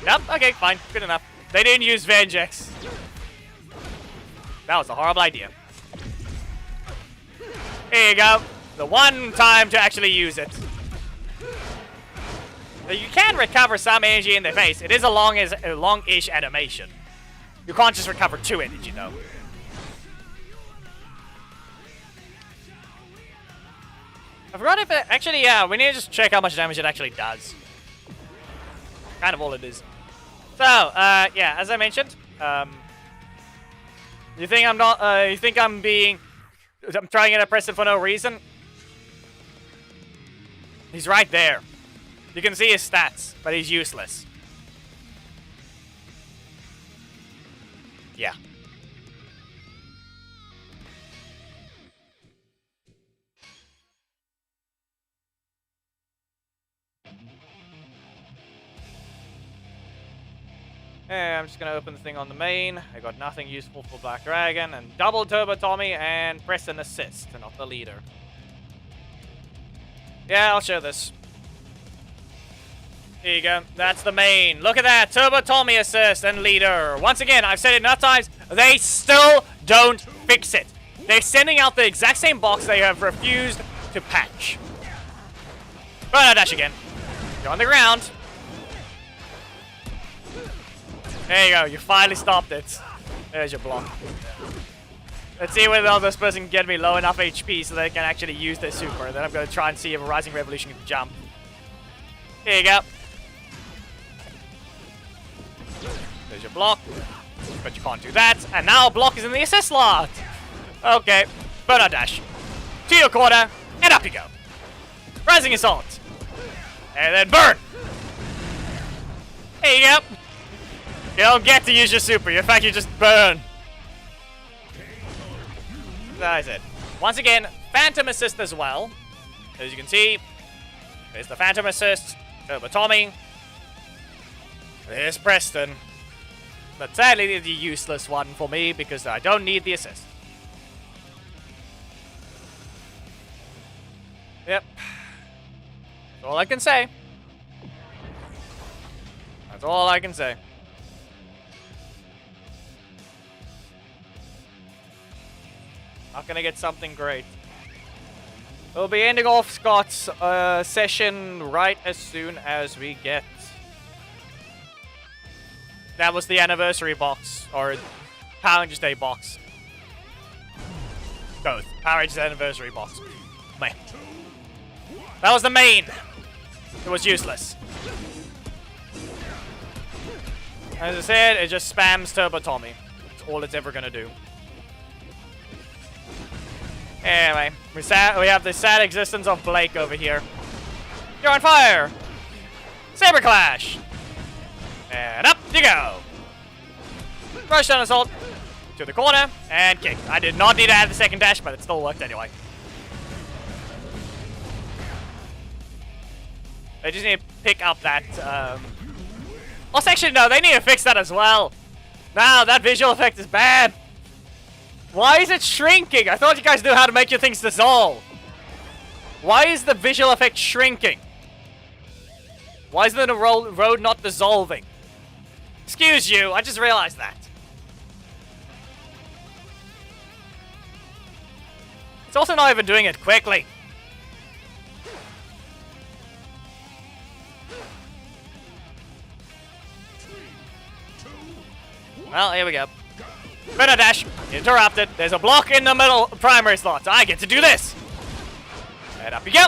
Nope, okay, fine. Good enough. They didn't use Vengex. That was a horrible idea. Here you go. The one time to actually use it. Now, you can recover some energy in their face. It is a long-ish animation. You can't just recover 2 energy, though. I forgot if it... Actually, yeah, we need to just check how much damage it actually does. Kind of all it is. So, yeah, as I mentioned, You think I'm not, you think I'm trying to press it for no reason? He's right there. You can see his stats, but he's useless. Yeah. I'm just gonna open the thing on the main. I got nothing useful for Black Dragon, and double Turbo Tommy and press an assist, and not the leader. Yeah, I'll show this. Here you go. That's the main. Look at that. Turbo Tommy assist and leader. Once again, I've said it enough times. They still don't fix it. They're sending out the exact same box they have refused to patch. But no, dash again. You're on the ground. There you go. You finally stopped it. There's your block. Let's see whether this person can get me low enough HP so they can actually use their super. Then I'm going to try and see if a Rising Revolution can jump. Here you go. There's your block. But you can't do that. And now block is in the assist slot. Okay. Burnout dash. To your corner. And up you go. Rising Assault. And then burn. There you go. You don't get to use your super. In fact, you just burn. That is it. Once again, Phantom Assist as well. As you can see, there's the Phantom Assist. Turbo Tommy. There's Preston. But sadly, the useless one for me because I don't need the assist. Yep. That's all I can say. That's all I can say. Not gonna get something great. We'll be ending off Scott's session right as soon as we get... That was the anniversary box, or Power Rangers Day box. Both. Power Rangers anniversary box. Man. That was the main. It was useless. As I said, it just spams Turbo Tommy. That's all it's ever gonna do. Anyway, we have the sad existence of Blake over here. You're on fire! Saber Clash! And up you go! Rush down assault to the corner and kick. I did not need to add the second dash, but it still worked anyway. They just need to pick up that, Oh, actually, no, they need to fix that as well. Now, that visual effect is bad. Why is it shrinking? I thought you guys knew how to make your things dissolve. Why is the visual effect shrinking? Why is the road not dissolving? Excuse you, I just realized that. It's also not even doing it quickly. Well, here we go. Better dash. Interrupted. There's a block in the middle primary slot. So I get to do this. And up you go.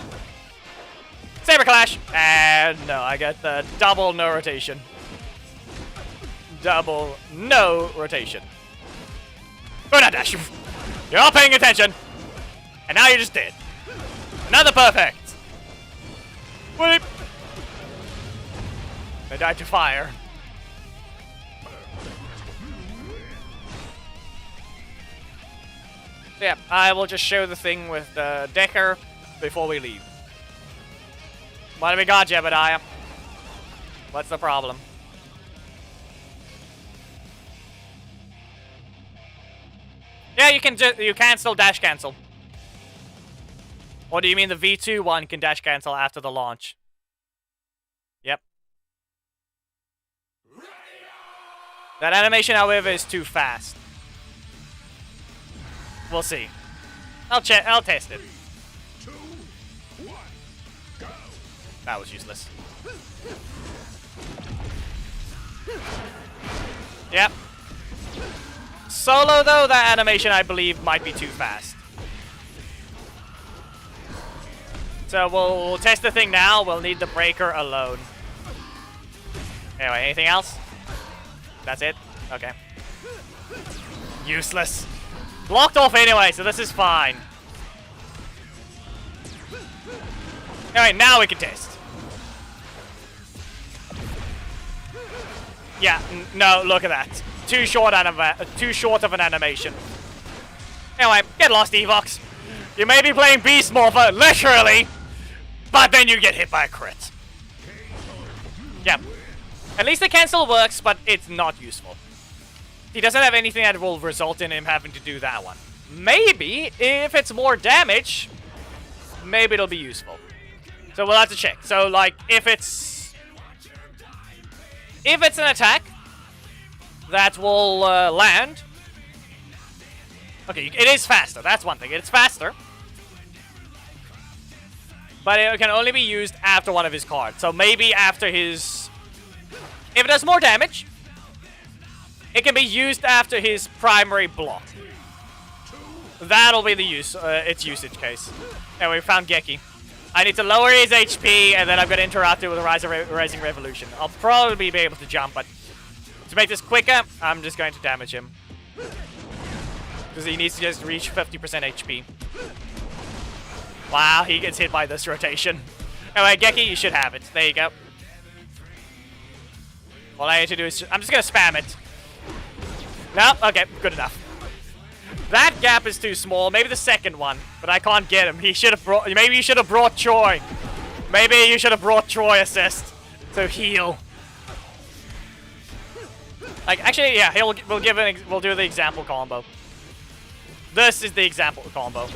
Saber Clash. And no, I get the double no rotation. Double no rotation. Better dash. You're all paying attention. And now you just did. Another perfect. Whoop. They died to fire. Yeah, I will just show the thing with Decker before we leave. What do we got, Jebediah? What's the problem? Yeah, you can still dash cancel. Or do you mean the V2 one can dash cancel after the launch? Yep. That animation, however, is too fast. We'll see. I'll test it. That was useless. Yep. Solo, though, that animation, I believe, might be too fast. So we'll test the thing now. We'll need the breaker alone. Anyway, anything else? That's it? Okay. Useless. Blocked off anyway, so this is fine. Alright, now we can test. Yeah, no, look at that. Too short of an animation. Anyway, get lost, Evox. You may be playing Beast Morpher, literally, but then you get hit by a crit. Yeah. At least the cancel works, but it's not useful. He doesn't have anything that will result in him having to do that one. Maybe, if it's more damage, maybe it'll be useful. So we'll have to check. So, like, if it's an attack that will land. Okay, it is faster. That's one thing. It's faster. But it can only be used after one of his cards. So maybe after his... If it does more damage, it can be used after his primary block. That'll be the its usage case. And we found Geki. I need to lower his HP, and then I'm going to interrupt it with a Rising Revolution. I'll probably be able to jump, but to make this quicker, I'm just going to damage him. Because he needs to just reach 50% HP. Wow, he gets hit by this rotation. Anyway, Geki, you should have it. There you go. All I need to do is... I'm just going to spam it. No? Okay, good enough. That gap is too small. Maybe the second one, but I can't get him. He should have brought... Maybe you should have brought Troy. Maybe you should have brought Troy assist to heal. Like, actually, yeah, we'll do the example combo. This is the example combo.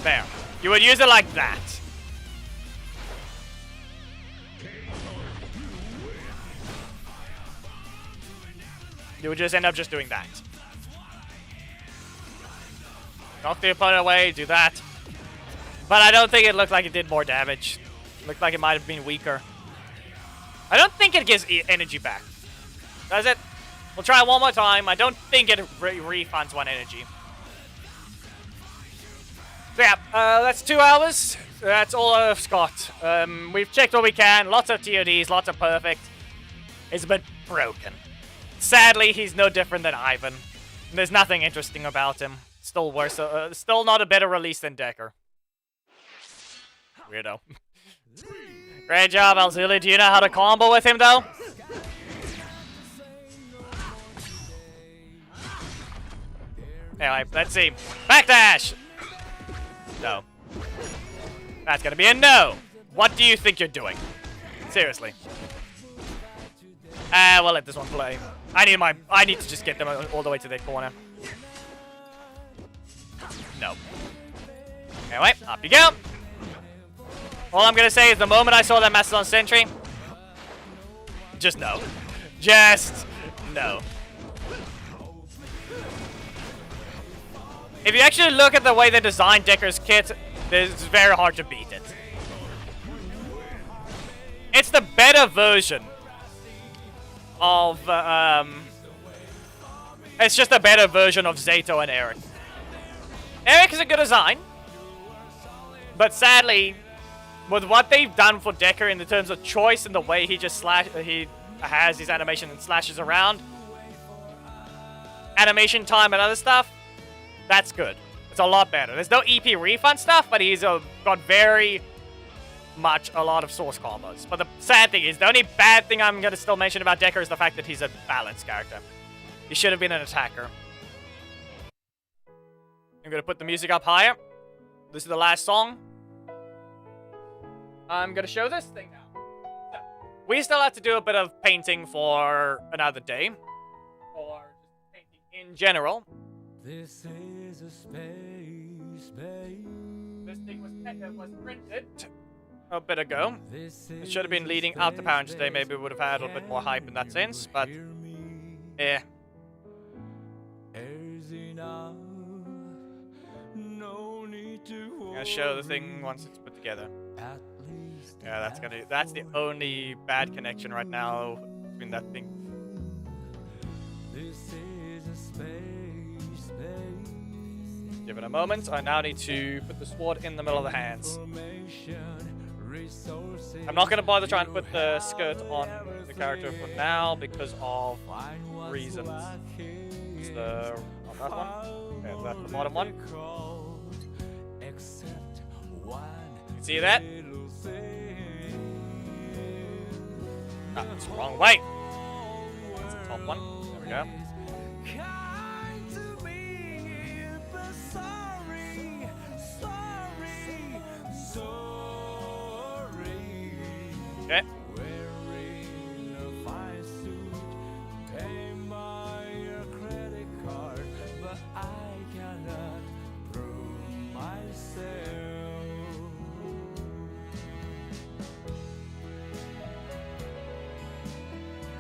There. You would use it like that. You would just end up just doing that. Knock the opponent away, do that. But I don't think it looked like it did more damage. It looked like it might have been weaker. I don't think it gives energy back. Does it? We'll try one more time. I don't think it refunds one energy. So yeah, that's 2 hours. That's all I've got. We've checked what we can. Lots of TODs, lots of perfect. It's a bit broken. Sadly, he's no different than Ivan. There's nothing interesting about him. Still worse. Still not a better release than Decker. Weirdo. Great job, Alzuli. Do you know how to combo with him, though? Anyway, let's see. Backdash! No. That's gonna be a no! What do you think you're doing? Seriously. We'll let this one play. I need to just get them all the way to their corner. No. Anyway, up you go. All I'm gonna say is the moment I saw that Mastodon Sentry, just no. Just no. If you actually look at the way they designed Decker's kit, it's very hard to beat it. It's the better version of, it's just a better version of Zato and Eric. Eric is a good design, but sadly, with what they've done for Decker in the terms of choice and the way he just he has his animation and slashes around, animation time and other stuff, that's good. It's a lot better. There's no EP refund stuff, but he's got very much a lot of source combos. But the sad thing is, the only bad thing I'm going to still mention about Decker is the fact that he's a balanced character. He should have been an attacker. I'm going to put the music up higher. This is the last song. I'm going to show this thing now. So, we still have to do a bit of painting for another day. Or just painting in general. This is a space, babe. This thing was printed a bit ago. It should have been leading out to Power today. Maybe we would have had a little bit more hype in that sense, but yeah. I'm gonna show the thing once it's put together. Yeah, that's the only bad connection right now between that thing. This is a space, babe. Give it a moment. I now need to put the sword in the middle of the hands. I'm not going to bother trying to put the skirt on the character for now because of reasons. It's the... on that one. Yeah, that's the bottom one. You can see that? Ah, it's the wrong way. That's the top one. There we go. Okay.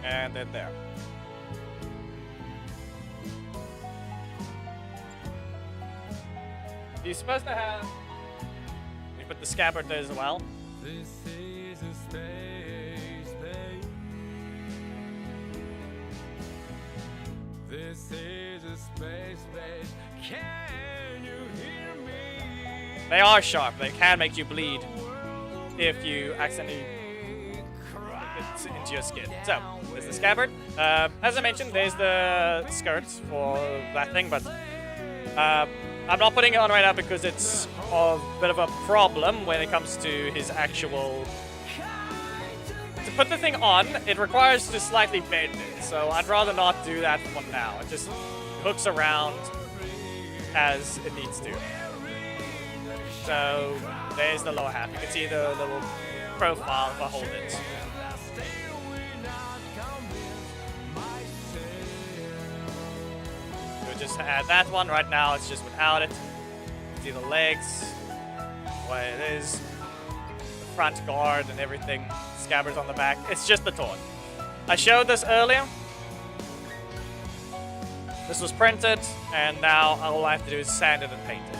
And then there. You're supposed to have... you put the scabbard there as well. This is a space, babe. This is a space, babe. Can you hear me? They are sharp. They can make you bleed if you accidentally put it into your skin. So, there's the scabbard. As I mentioned, there's the skirt for that thing, but I'm not putting it on right now because it's a bit of a problem when it comes to his actual... to put the thing on, it requires to slightly bend it, so I'd rather not do that for now. It just hooks around as it needs to. So, there's the lower half. You can see the little profile if I hold it. We'll just add that one. Right now, it's just without it. See the legs, the way it is, the front guard and everything, scabbards on the back. It's just the taunt. I showed this earlier. This was printed, and now all I have to do is sand it and paint it.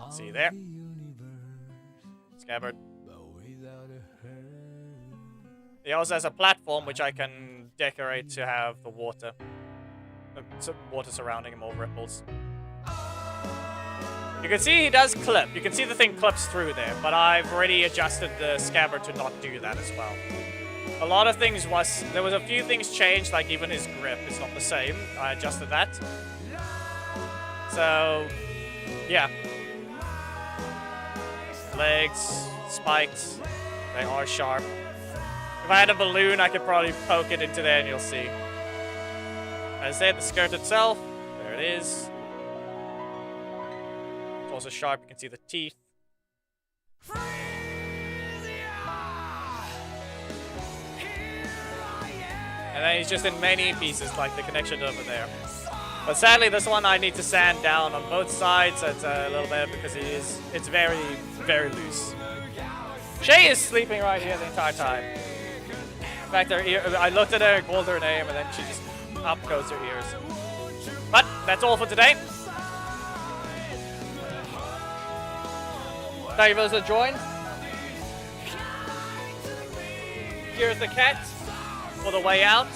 See there? Scabbard. He also has a platform which I can decorate to have the water. Water surrounding him, all ripples. You can see he does clip. You can see the thing clips through there, but I've already adjusted the scabbard to not do that as well. A lot of things there was a few things changed, like even his grip is not the same. I adjusted that. So, yeah. Legs, spiked, they are sharp. If I had a balloon, I could probably poke it into there and you'll see. As I said, the skirt itself, there it is. It's also sharp, you can see the teeth. And then he's just in many pieces, like the connection over there. But sadly, this one I need to sand down on both sides. It's a little bit because it's very, very loose. Shay is sleeping right here the entire time. In fact, I looked at her and called her name, and then she just up goes her ears. But that's all for today. Thank you for those who joined. Here's the cat for the way out.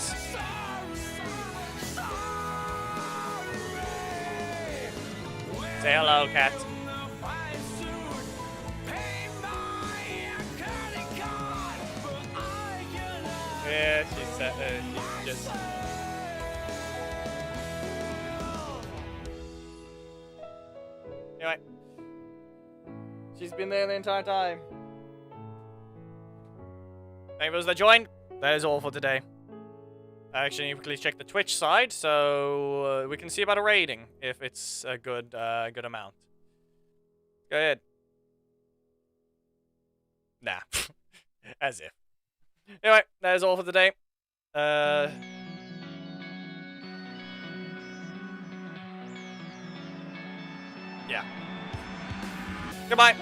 Say hello, cat. Yeah, she's just... Anyway. She's been there the entire time. Thank you for those that joined. That is all for today. I actually need to quickly check the Twitch side, so we can see about a rating if it's a good good amount. Go ahead. Nah. As if. Anyway, that is all for today. Yeah. Goodbye.